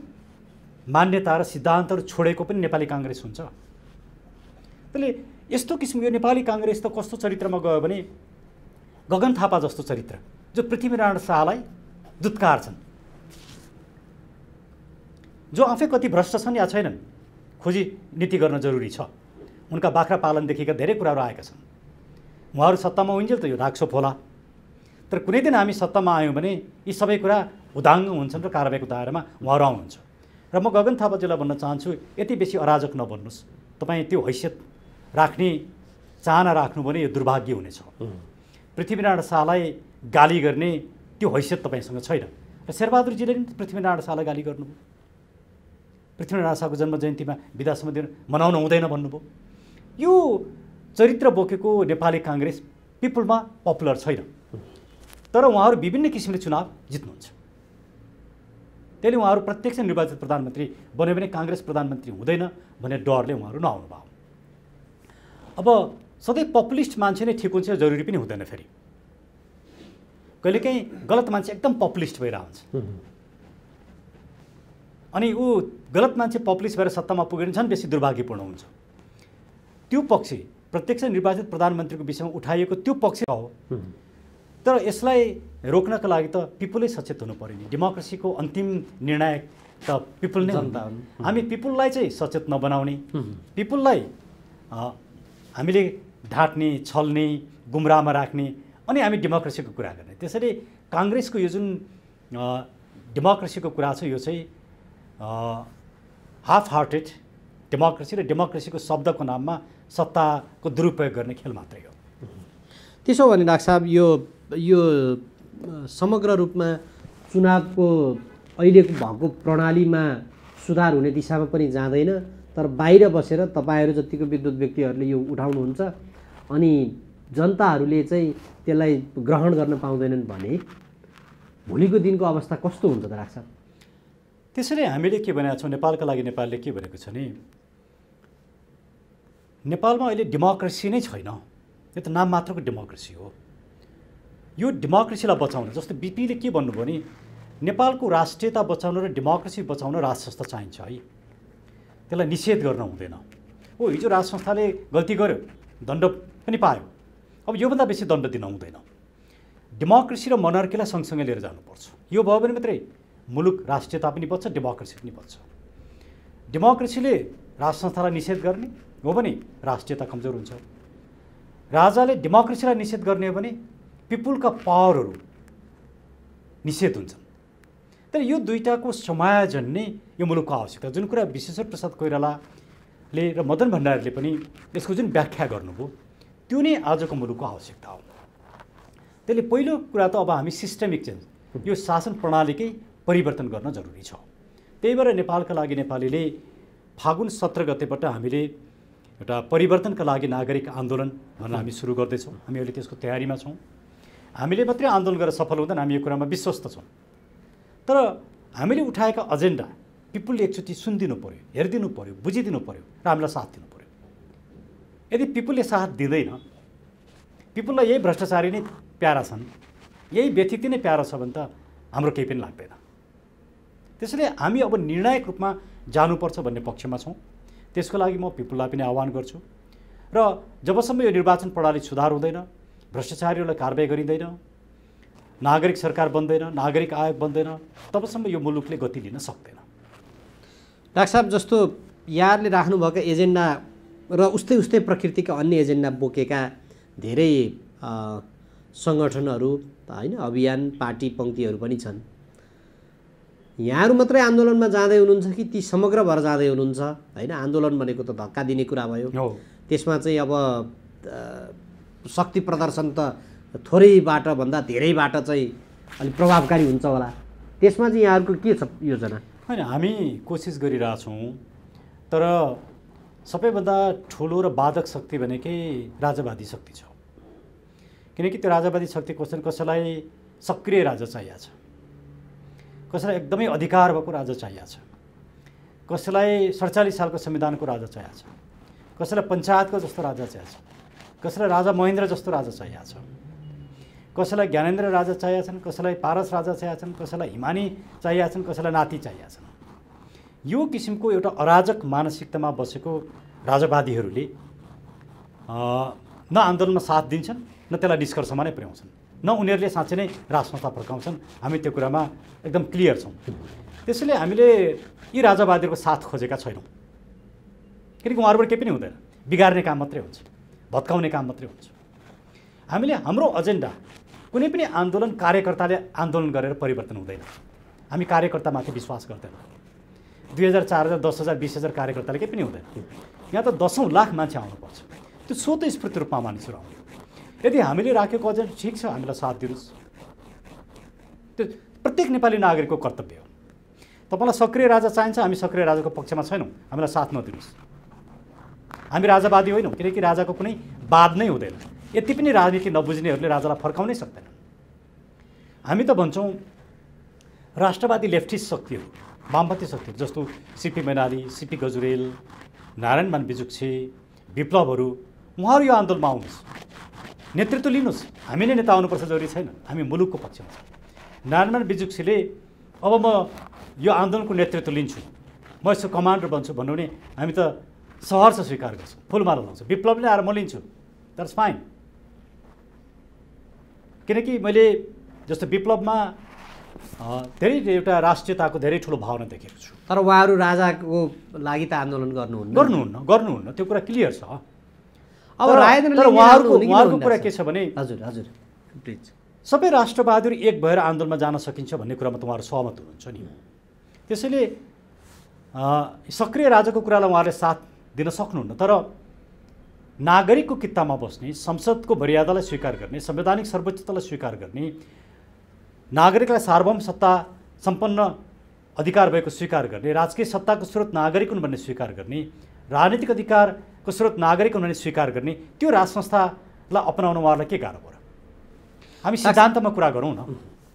मान्यता र सिद्धान्तहरू छोडेको पनि नेपाली काङ्ग्रेस हुन्छ। त्यसले यस्तो किसिमको यो नेपाली काङ्ग्रेस त कस्तो चरित्रमा गयो भने गगन थापा जस्तो चरित्र जो पृथ्वीनारायण शाहलाई दुत्कारछन्, जो आफै कति भ्रष्ट छन् या छैनन् खोजी नीति गर्न जरुरी छ। उनका बाख्रा पालनदेखिका धेरै कुराहरू आएका छन्। उहाँहरू सत्तामा हुन्जेल त यो रागसोप होला, तर कुनै दिन हामी सत्तामा आयौँ भने यी सबै कुरा उदाङ्ग हुन्छन् र कारबाहीको दायरामा उहाँहरू आउनुहुन्छ। र म गगन थापाजीलाई भन्न चाहन्छु यति बेसी अराजक नबन्नुहोस्, तपाईँ त्यो हैसियत राख्ने चाहना राख्नु भने यो दुर्भाग्य हुनेछ। पृथ्वीनारायण शाहलाई गाली गर्ने त्यो हैसियत तपाईँसँग छैन र शेरबहादुरजीले पनि पृथ्वीनारायण शाहलाई गाली गर्नुभयो। पृथ्वीनारायण शाहको जन्म जयन्तीमा विदासम्म दिन मनाउन हुँदैन भन्नुभयो। यो चरित्र बोकेको नेपाली काङ्ग्रेस पिपुलमा पपुलर छैन, तर उहाँहरू विभिन्न किसिमले चुनाव जित्नुहुन्छ। त्यसले उहाँहरू प्रत्यक्ष निर्वाचित प्रधानमन्त्री बन्यो भने काङ्ग्रेस प्रधानमन्त्री हुँदैन भन्ने डरले उहाँहरू नआउनु भयो। अब सधैँ पपुलिस्ट मान्छे नै ठिक हुन्छ जरुरी पनि हुँदैन। फेरि कहिलेकाहीँ गलत मान्छे एकदम पपुलिस्ट भएर आउँछ, अनि ऊ गलत मान्छे पपुलिस्ट भएर सत्तामा पुगेर झन् बेसी दुर्भाग्यपूर्ण हुन्छ। त्यो पक्ष प्रत्यक्ष निर्वाचित प्रधानमन्त्रीको विषयमा उठाइएको त्यो पक्ष हो, तर यसलाई रोक्नका लागि त पिपुलै सचेत हुनु पर्यो नि। डेमोक्रेसीको अन्तिम निर्णायक त पिपुल नै जनता हुन्। हामी पिपुललाई चाहिँ सचेत नबनाउने, पिपुललाई हामीले ढाँट्ने, छल्ने, गुमराहमा राख्ने, अनि हामी डेमोक्रेसीको कुरा गर्ने। त्यसैले काङ्ग्रेसको यो जुन डेमोक्रेसीको कुरा छ यो चाहिँ हाफ हार्टेड डेमोक्रेसी र डेमोक्रेसीको शब्दको नाममा सत्ताको दुरुपयोग गर्ने खेल मात्रै हो। त्यसो भने डाक्टर साहब यो समग्र रूपमा चुनावको अहिलेको भएको प्रणालीमा सुधार हुने दिशामा पनि जाँदैन, तर बाहिर बसेर तपाईँहरू जतिको विद्युत व्यक्तिहरूले यो उठाउनुहुन्छ अनि जनताहरूले चाहिँ त्यसलाई ग्रहण गर्न पाउँदैनन् भने भोलिको दिनको अवस्था कस्तो हुन्छ त डाक्टर साहब? त्यसैले हामीले के भनेका छौँ, नेपालका लागि नेपालले के भनेको छ नि, नेपालमा अहिले डेमोक्रेसी नै छैन, यो त नाम मात्रको डेमोक्रेसी हो। यो डेमोक्रेसीलाई बचाउन, जस्तो बिपीले के भन्नुभयो नि, नेपालको राष्ट्रियता बचाउन र डेमोक्रेसी बचाउन राज संस्था चाहिन्छ है, त्यसलाई निषेध गर्न हुँदैन। हो, हिजो राज संस्थाले गल्ती गर्यो, दण्ड पनि पायो, अब योभन्दा बेसी दण्ड दिन हुँदैन। डेमोक्रेसी र मोनार्कीलाई सँगसँगै लिएर जानुपर्छ। यो भयो भने मात्रै मुलुक राष्ट्रियता पनि बच्छ, डेमोक्रेसी पनि बच्छ। डेमोक्रेसीले राज संस्थालाई निषेध गर्ने हो भने राष्ट्रियता कमजोर हुन्छ। राजाले डेमोक्रेसीलाई निषेध गर्ने हो भने पिपुलका पावरहरू निषेध हुन्छन्। तर यो दुईटाको समायोजन नै यो मुलुकको आवश्यकता। जुन कुरा विश्वेश्वर प्रसाद कोइरालाले र मदन भण्डारीले पनि यसको जुन व्याख्या गर्नुभयो त्यो नै आजको मुलुकको आवश्यकता हो। त्यसले पहिलो कुरा त अब हामी सिस्टमिक चेन्ज, यो शासन प्रणालीकै परिवर्तन गर्न जरुरी छ। त्यही भएर नेपालका लागि नेपालीले फागुन 17 गतेबाट हामीले एउटा परिवर्तनका लागि नागरिक आन्दोलन भन्न हामी सुरु गर्दैछौँ। हामी अहिले त्यसको तयारीमा छौँ। हामीले मात्रै आन्दोलन गरेर सफल हुँदैन, हामी यो कुरामा विश्वस्त छौँ। तर हामीले उठाएका एजेन्डा पिपुलले एकचोटि सुनिदिनु पऱ्यो, हेरिदिनु पऱ्यो, बुझिदिनु पऱ्यो र हामीलाई साथ दिनु पऱ्यो। यदि पिपुलले साथ दिँदैन, पिपुललाई यही भ्रष्टाचारी नै प्यारा छन्, यही व्यथिति नै प्यारा छ भने त हाम्रो केही पनि लाग्दैन। त्यसैले हामी अब निर्णायक रूपमा जानुपर्छ भन्ने पक्षमा छौँ। त्यसको लागि म पिपुललाई पनि आह्वान गर्छु र जबसम्म यो निर्वाचन प्रणाली सुधार हुँदैन, भ्रष्टाचारीहरूलाई कारबाही गरिँदैन, नागरिक सरकार बन्दैन, नागरिक आयोग बन्दैन, तबसम्म यो मुलुकले गति लिन सक्दैन। डाक्टर साहब, जस्तो यहाँहरूले राख्नुभएका एजेन्डा र उस्तै प्रकृतिका अन्य एजेन्डा बोकेका धेरै सङ्गठनहरू होइन, अभियान, पार्टी पङ्क्तिहरू पनि छन्। यहाँहरू मात्रै आन्दोलनमा जाँदै हुनुहुन्छ कि ती समग्र भएर जाँदै हुनुहुन्छ? होइन, आन्दोलन भनेको त धक्का दिने कुरा भयो, त्यसमा चाहिँ अब शक्ति प्रदर्शन त थोरैबाट भन्दा धेरैबाट चाहिँ अलिक प्रभावकारी हुन्छ होला, त्यसमा चाहिँ यहाँहरूको के छ योजना? होइन, हामी कोसिस गरिरहेछौँ, तर सबैभन्दा ठुलो र बाधक शक्ति भनेकै राजावादी शक्ति छ। किनकि त्यो राजावादी शक्ति कसैलाई सक्रिय राजा चाहिएको छ, कसैलाई एकदमै अधिकार भएको राजा चाहिएको छ, कसैलाई 47 सालको संविधानको राजा चाहिएको छ, कसैलाई पञ्चायतको जस्तो राजा चाहिएको छ, कसैलाई राजा महेन्द्र जस्तो राजा चाहिएको छ, कसैलाई ज्ञानेन्द्र राजा चाहिएको छन्, कसैलाई पारस राजा चाहिएको छन्, कसैलाई हिमानी चाहिएको छन्, कसैलाई नाति चाहिएको छन्। यो किसिमको एउटा अराजक मानसिकतामा बसेको राजावादीहरूले न आन्दोलनमा साथ दिन्छन्, न त्यसलाई निष्कर्षमा नै पुर्याउँछन्, न उनीहरूले साँच्चै नै राज संस्था फर्काउँछन्। हामी त्यो कुरामा एकदम क्लियर छौँ। त्यसैले हामीले यी राजावादीहरूको साथ खोजेका छैनौँ, किनकि उहाँहरूबाट केही पनि हुँदैन, बिगार्ने काम मात्रै हुन्छ, भत्काउने काम मात्रै हुन्छ। हामीले हाम्रो एजेन्डा कुनै पनि आन्दोलन कार्यकर्ताले आन्दोलन गरेर परिवर्तन हुँदैन। हामी कार्यकर्तामाथि विश्वास गर्दैनौँ। 2000, 4000, 10,000, 20,000 कार्यकर्ताले केही पनि हुँदैन। यहाँ त 10औं लाख मान्छे आउनुपर्छ। त्यो स्वतस्फूर्त रूपमा मानिसहरू आउने। यदि हामीले राखेको एजेन्डा ठिक छ, हामीलाई साथ दिनुहोस्। त्यो प्रत्येक नेपाली नागरिकको कर्तव्य हो। तपाईँलाई सक्रिय राजा चाहिन्छ, हामी सक्रिय राजाको पक्षमा छैनौँ, हामीलाई साथ नदिनुहोस्। हामी राजावादी होइनौँ, किनकि राजाको कुनै वाद नै हुँदैन। यति पनि राजनीति नबुझ्नेहरूले राजालाई फर्काउनै सक्दैनन्। हामी त भन्छौँ राष्ट्रवादी लेफ्टिस्ट शक्तिहरू, वामपन्थी शक्तिहरू जस्तो सीपी मैनाली, सीपी गजुरेल, नारायणमान बिजुक्छे, विप्लवहरू, उहाँहरू यो आन्दोलनमा आउनुहोस्, नेतृत्व लिनुहोस्। हामी नै नेता आउनुपर्छ जरुरी छैन, हामी मुलुकको पक्षमा छौँ। नारायणमान बिजुक्छेले अब म यो आन्दोलनको नेतृत्व लिन्छु, म यसको कमान्डर बन्छु भन्नु भने हामी त सहर्ष स्वीकार गर्छौँ, फुलमाला लाउँछौँ। विप्लवले आएर म लिन्छु, द्याट्स फाइन। किनकि मैले जस्तो विप्लवमा धेरै एउटा राष्ट्रियताको धेरै ठुलो भावना देखेको छु। तर उहाँहरू राजाको लागि त आन्दोलन गर्नुहुन्न, त्यो कुरा क्लियर छ। अब राजेन्द्र उहाँहरूको कुरा के छ भने हजुर हजुर प्लिज, सबै राष्ट्रवादीहरू एक भएर आन्दोलनमा जान सकिन्छ भन्ने कुरामा त उहाँहरू सहमत हुनुहुन्छ नि। त्यसैले सक्रिय राजाको कुरालाई उहाँहरूले साथ दिन सक्नुहुन्न। तर नागरिकको कित्तामा बस्ने, संसदको मर्यादालाई स्वीकार गर्ने, संवैधानिक सर्वोच्चतालाई स्वीकार गर्ने, नागरिकलाई सार्वभौम सत्ता सम्पन्न अधिकार भएको स्वीकार गर्ने, राजकीय सत्ताको स्रोत नागरिक हुन् भन्ने स्वीकार गर्ने, राजनीतिक अधिकारको स्रोत नागरिक हुन् भन्ने स्वीकार गर्ने, त्यो राज संस्थालाई अपनाउन उहाँहरूलाई के गाह्रो पर्यो? हामी सिद्धान्तमा कुरा गरौँ न।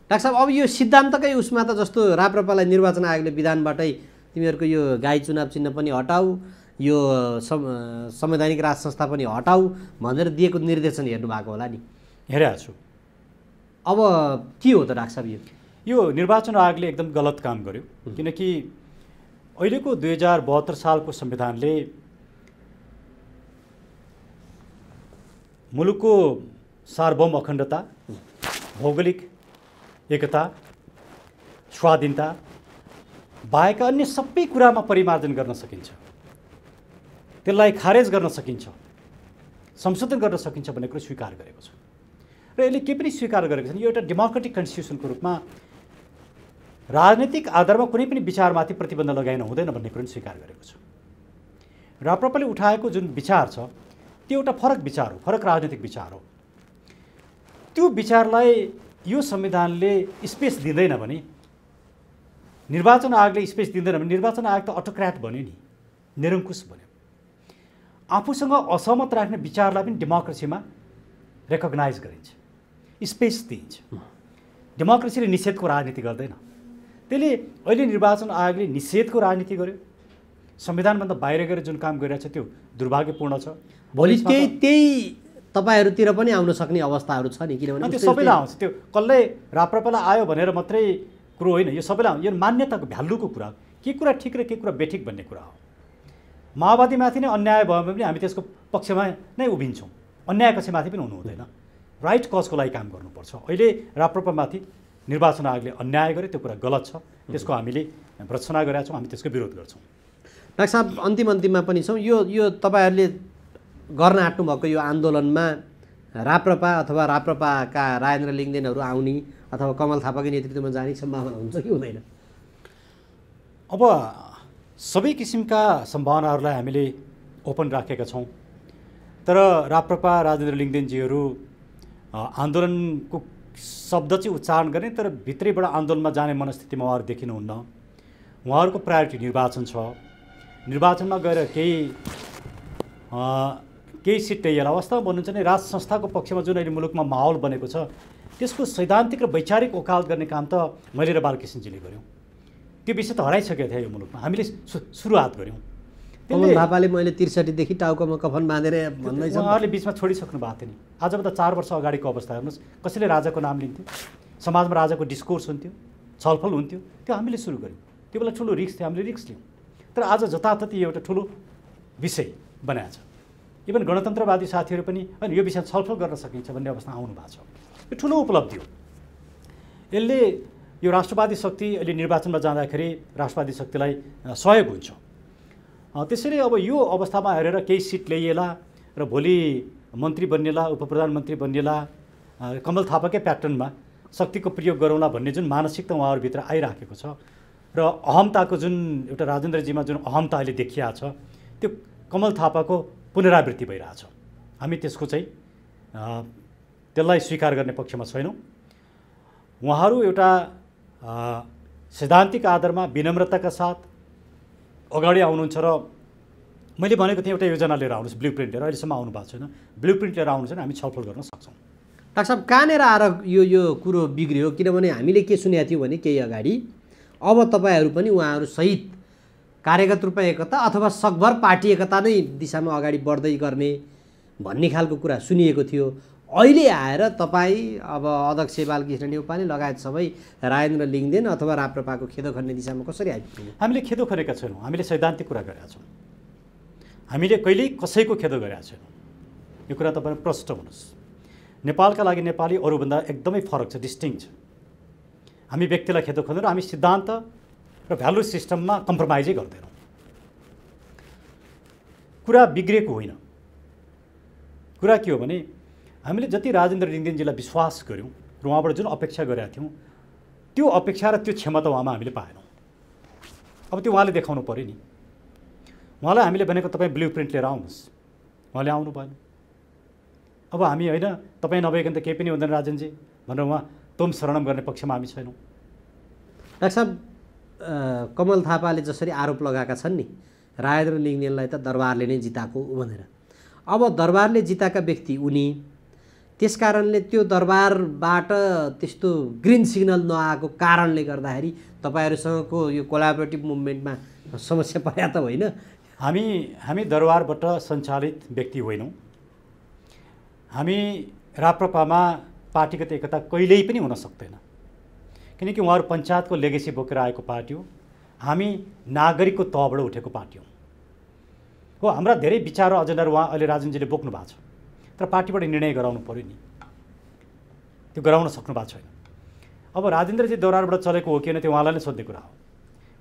डाक्टर साहब, अब यो सिद्धान्तकै उसमा त जस्तो राप्रपालाई निर्वाचन आयोगले विधानबाटै तिमीहरूको यो गाई चुनाव चिन्ह पनि हटाऊ, यो संवैधानिक राज संस्था पनि हटाऊ भनेर दिएको निर्देशन हेर्नुभएको होला नि? हेरेको छु। अब के हो त डाक्टर साहब? यो निर्वाचन आयोगले एकदम गलत काम गर्यो। किनकि अहिलेको 2072 सालको संविधानले मुलुकको सार्वभौम अखण्डता, भौगोलिक एकता, स्वाधीनता बाहेक अन्य सबै कुरामा परिमार्जन गर्न सकिन्छ, त्यसलाई खारेज गर्न सकिन्छ, संशोधन गर्न सकिन्छ भन्ने कुरा स्वीकार गरेको छ। र यसले के पनि स्वीकार गरेको छैन, यो एउटा डेमोक्रेटिक कन्स्टिट्युसनको रूपमा राजनीतिक आधारमा कुनै पनि विचारमाथि प्रतिबन्ध लगाइन हुँदैन भन्ने कुरा स्वीकार गरेको छ। राप्रपाले उठाएको जुन विचार छ त्यो एउटा फरक विचार हो, फरक राजनीतिक विचार हो। त्यो विचारलाई यो संविधानले स्पेस दिँदैन भने, निर्वाचन आयोगले स्पेस दिँदैन भने निर्वाचन आयोग त अटोक्र्याट बन्यो नि, निरङ्कुश बन्यो। आफूसँग असहमत राख्ने विचारलाई पनि डेमोक्रेसीमा रेकग्नाइज गरिन्छ, स्पेस दिइन्छ। डेमोक्रेसीले निषेधको राजनीति गर्दैन। त्यसले अहिले निर्वाचन आयोगले निषेधको राजनीति गर्यो, संविधानभन्दा बाहिर गएर जुन काम गरिरहेछ त्यो दुर्भाग्यपूर्ण छ। भोलि त्यही तपाईँहरूतिर पनि आउन सक्ने अवस्थाहरू छ नि, किनभने त्यो सबैलाई आउँछ। त्यो कसले राप्रपालाई आयो भनेर मात्रै कुरो होइन, यो सबैलाई आउँछ। यो मान्यताको भ्यालुको कुरा, के कुरा ठिक र के कुरा बेठिक भन्ने कुरा हो। माओवादीमाथि नै अन्याय भयो भने पनि हामी त्यसको पक्षमा नै उभिन्छौँ, अन्यायपक्षमाथि पनि हुनु हुँदैन। राइट कजको लागि काम गर्नुपर्छ। अहिले राप्रपामाथि निर्वाचन आयोगले अन्याय गर्यो, त्यो कुरा गलत छ, त्यसको हामीले भर्त्सना गरेका छौँ, हामी त्यसको विरोध गर्छौँ। डाक्टर साहब, अन्तिममा पनि छौँ। यो तपाईँहरूले गर्न आँट्नुभएको यो आन्दोलनमा राप्रपा अथवा राप्रपाका राजेन्द्र लिङ्गदेनहरू आउने अथवा कमल थापाकै नेतृत्वमा जाने सम्भावना हुन्छ कि हुँदैन? अब सबै किसिमका सम्भावनाहरूलाई हामीले ओपन राखेका छौँ। तर राप्रपा राजेन्द्र लिङ्गदेनजीहरू आन्दोलनको शब्द चाहिँ उच्चारण गर्ने, तर भित्रैबाट आन्दोलनमा जाने मनस्थितिमा उहाँहरू देखिनुहुन्न। उहाँहरूको प्रायोरिटी निर्वाचन छ। निर्वाचनमा गएर केही सिट ल्याइएला। वास्तवमा भन्नुहुन्छ भने राज संस्थाको पक्षमा जुन अहिले मुलुकमा माहौल बनेको छ त्यसको सैद्धान्तिक र वैचारिक वकालत गर्ने काम त मैले र बालकृष्णजीले गऱ्यौँ। त्यो विषय त हराइसकेको थियो यो मुलुकमा, हामीले सुरुवात गऱ्यौँ। कमल थापाले मैले 63 देखि टाउकोमा कफन बाँधेर भन्दैछ, उहाँहरूले बिचमा छोडिसक्नु भएको थियो नि। आजभन्दा 4 वर्ष अगाडिको अवस्था हेर्नुहोस्, कसैले राजाको नाम लिन्थ्यो, समाजमा राजाको डिस्कोर्स हुन्थ्यो, छलफल हुन्थ्यो, त्यो हामीले सुरु गऱ्यौँ। त्यो बेला ठुलो रिस्क थियो, हामीले रिस्क लियौँ। तर आज जताततै एउटा ठुलो विषय बनाएको छ। इभन गणतन्त्रवादी साथीहरू पनि होइन यो विषयमा छलफल गर्न सकिन्छ भन्ने अवस्था आउनु भएको छ। यो ठुलो उपलब्धि हो। यसले यो राष्ट्रवादी शक्ति अहिले निर्वाचनमा जाँदाखेरि राष्ट्रवादी शक्तिलाई सहयोग हुन्छ। त्यसैले अब यो अवस्थामा हेरेर केही सिट ल्याइएला र भोलि मन्त्री बन्नेला, उपप्रधानमन्त्री बन्नेला, कमल थापाकै प्याटर्नमा शक्तिको प्रयोग गरौँला भन्ने जुन मानसिकता उहाँहरूभित्र आइराखेको छ, र अहमताको जुन एउटा राजेन्द्रजीमा जुन अहमता अहिले देखिया छ त्यो कमल थापाको पुनरावृत्ति भइरहेछ। हामी त्यसको चाहिँ त्यसलाई स्वीकार गर्ने पक्षमा छैनौँ। उहाँहरू एउटा सैद्धान्तिक आधारमा विनम्रताका साथ अगाडि आउनुहुन्छ र मैले भनेको थिएँ एउटा योजना लिएर आउनुहोस्, ब्लु प्रिन्ट लिएर, अहिलेसम्म आउनु भएको छैन। ब्लु प्रिन्ट लिएर आउनु छैन, हामी छलफल गर्न सक्छौँ। डाक्टर साहब कहाँनिर आएर यो कुरो बिग्रियो? किनभने हामीले के सुनेको थियौँ भने केही अगाडि अब तपाईँहरू पनि उहाँहरू सहित कार्यगत रूपमा एकता अथवा सकभर पार्टी एकता नै दिशामा अगाडि बढ्दै गर्ने भन्ने खालको कुरा सुनिएको थियो। अहिले आएर तपाईँ अब अध्यक्ष बालकृष्ण न्यौपाने लगायत सबै राजेन्द्र लिङ्गदेन अथवा राप्रपाको खेदो खन्ने दिशामा कसरी आइपुग्नु? हामीले खेदो खनेका छैनौँ, हामीले सैद्धान्तिक कुरा गरेका छौँ। हामीले कहिल्यै कसैको खेदो गरेका छैनौँ। यो कुरा तपाईँ प्रष्ट हुनुहोस्। नेपालका लागि नेपाली अरूभन्दा एकदमै फरक छ, डिस्टिङ छ। हामी व्यक्तिलाई खेदो खन्दैनौँ, हामी सिद्धान्त र भ्यालु सिस्टममा कम्प्रोमाइजै गर्दैनौँ। कुरा बिग्रेको होइन। कुरा के हो भने हामीले जति राजेन्द्र लिङ्गदेनजीलाई विश्वास गऱ्यौँ र उहाँबाट जुन अपेक्षा गरेका थियौँ त्यो अपेक्षा र त्यो क्षमता उहाँमा हामीले पाएनौँ। अब त्यो उहाँले देखाउनु पऱ्यो नि। उहाँलाई हामीले भनेको तपाईँ ब्लु प्रिन्ट लिएर आउनुहोस्, उहाँले आउनु भएन। अब हामी होइन तपाईँ नभइकन त केही पनि हुँदैन राजेनजी भनेर उहाँ तोम शरणम गर्ने पक्षमा हामी छैनौँ। डाक्टर साहब कमल थापाले जसरी आरोप लगाएका छन् नि राजेन्द्र लिङ्गदेनलाई त दरबारले नै जिताएको भनेर, अब दरबारले जिताएका व्यक्ति उनी, त्यस कारणले त्यो दरबारबाट त्यस्तो ग्रिन सिग्नल नआएको कारणले गर्दाखेरि तपाईँहरूसँगको यो कोलाबोरेटिभ मुभमेन्टमा समस्या पर्या त होइन? हामी दरबारबाट सञ्चालित व्यक्ति होइनौँ। हामी राप्रपामा पार्टीगत एकता कहिल्यै पनि हुन सक्दैन, किनकि उहाँहरू पञ्चायतको लेगेसी बोकेर आएको पार्टी हो। हामी नागरिकको तहबाट उठेको पार्टी हो। हाम्रा धेरै विचार र एजेन्डाहरू उहाँ अहिले राजेनजीले बोक्नु भएको छ, तर पार्टीबाट निर्णय गराउनु पऱ्यो नि, त्यो गराउन सक्नु भएको छैन। अब राजेन्द्रजी दरबारबाट चलेको हो कि होइन त्यो उहाँलाई नै सोध्ने कुरा हो।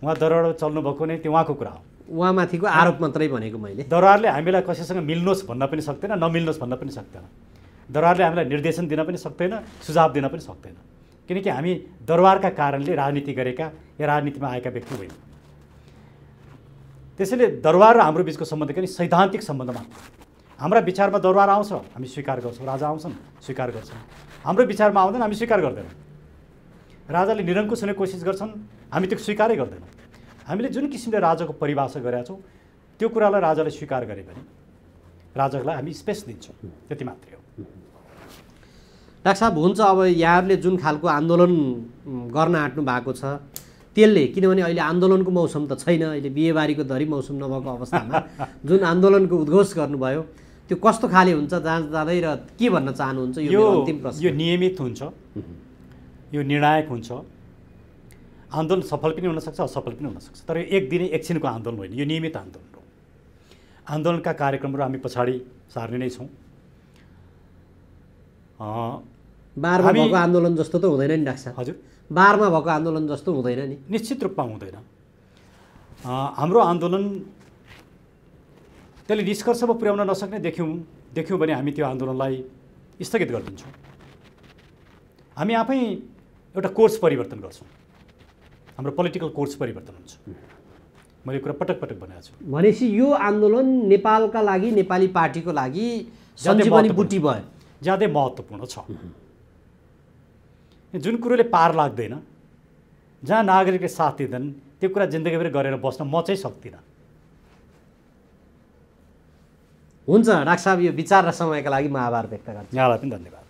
उहाँ दरबारबाट चल्नुभएको नै त्यो उहाँको कुरा हो। उहाँमाथिको आरोप मात्रै भनेको मैले। दरबारले हामीलाई कसैसँग मिल्नुहोस् भन्न पनि सक्दैन, नमिल्नुहोस् भन्न पनि सक्दैन। दरबारले हामीलाई निर्देशन दिन पनि सक्दैन, सुझाव दिन पनि सक्दैन, किनकि हामी दरबारका कारणले राजनीति गरेका या राजनीतिमा आएका व्यक्ति होइनौँ। त्यसैले दरबार र हाम्रो बिचको सम्बन्ध पनि सैद्धान्तिक सम्बन्धमा। हाम्रा विचारमा दरबार आउँछ, हामी स्वीकार गर्छौँ। राजा आउँछन्, स्वीकार गर्छौँ। हाम्रो विचारमा आउँदैन, हामी स्वीकार गर्दैनौँ। राजाले निरङ्कुश हुने कोसिस गर्छन्, हामी त्यो स्वीकारै गर्दैनौँ। हामीले जुन किसिमले राजाको परिभाषा गरेका छौँ त्यो कुरालाई राजाले स्वीकार गरे भने राजालाई हामी स्पेस दिन्छौँ, त्यति मात्रै हो। डाक्टर साहब हुन्छ, अब यहाँहरूले जुन खालको आन्दोलन गर्न आँट्नु भएको छ त्यसले, किनभने अहिले आन्दोलनको मौसम त छैन, अहिले बिहेबारीको धरी मौसम नभएको अवस्थामा जुन आन्दोलनको उद्घोष गर्नुभयो त्यो कस्तो खाले हुन्छ जाँदै र के भन्न चाहनुहुन्छ? यो अन्तिम प्रश्न। यो नियमित हुन्छ, यो निर्णायक हुन्छ। आन्दोलन सफल पनि हुनसक्छ, असफल पनि हुनसक्छ, तर यो एक दिने एकछिनको आन्दोलन होइन, यो नियमित आन्दोलन हो। आन्दोलनका कार्यक्रमहरू हामी पछाडि सार्ने नै छौँ। बारमा भएको आन्दोलन जस्तो त हुँदैन नि डाक्टर साहब? हजुर, बारमा भएको आन्दोलन जस्तो हुँदैन नि? निश्चित रूपमा हुँदैन। हाम्रो आन्दोलन त्यसले निष्कर्षमा पुर्याउन नसक्ने देख्यौँ भने हामी त्यो आन्दोलनलाई स्थगित गरिदिन्छौँ। हामी आफै एउटा कोर्स परिवर्तन गर्छौँ, हाम्रो पोलिटिकल कोर्स परिवर्तन हुन्छ। मैले कुरा पटक पटक भनेको छु। भनेपछि यो आन्दोलन नेपालका लागि, नेपाली पार्टीको लागि सञ्जीवनी बुटी भयो, ज्यादै महत्त्वपूर्ण छ। जुन कुरोले पार लाग्दैन, जहाँ नागरिकले साथ दिँदैन, त्यो कुरा जिन्दगीभरि गरेर बस्न म चाहिँ सक्दिनँ। हुन्छ डाक्टर साहब, यो विचार र समयका लागि म आभार व्यक्त गर्छु। यहाँलाई पनि धन्यवाद।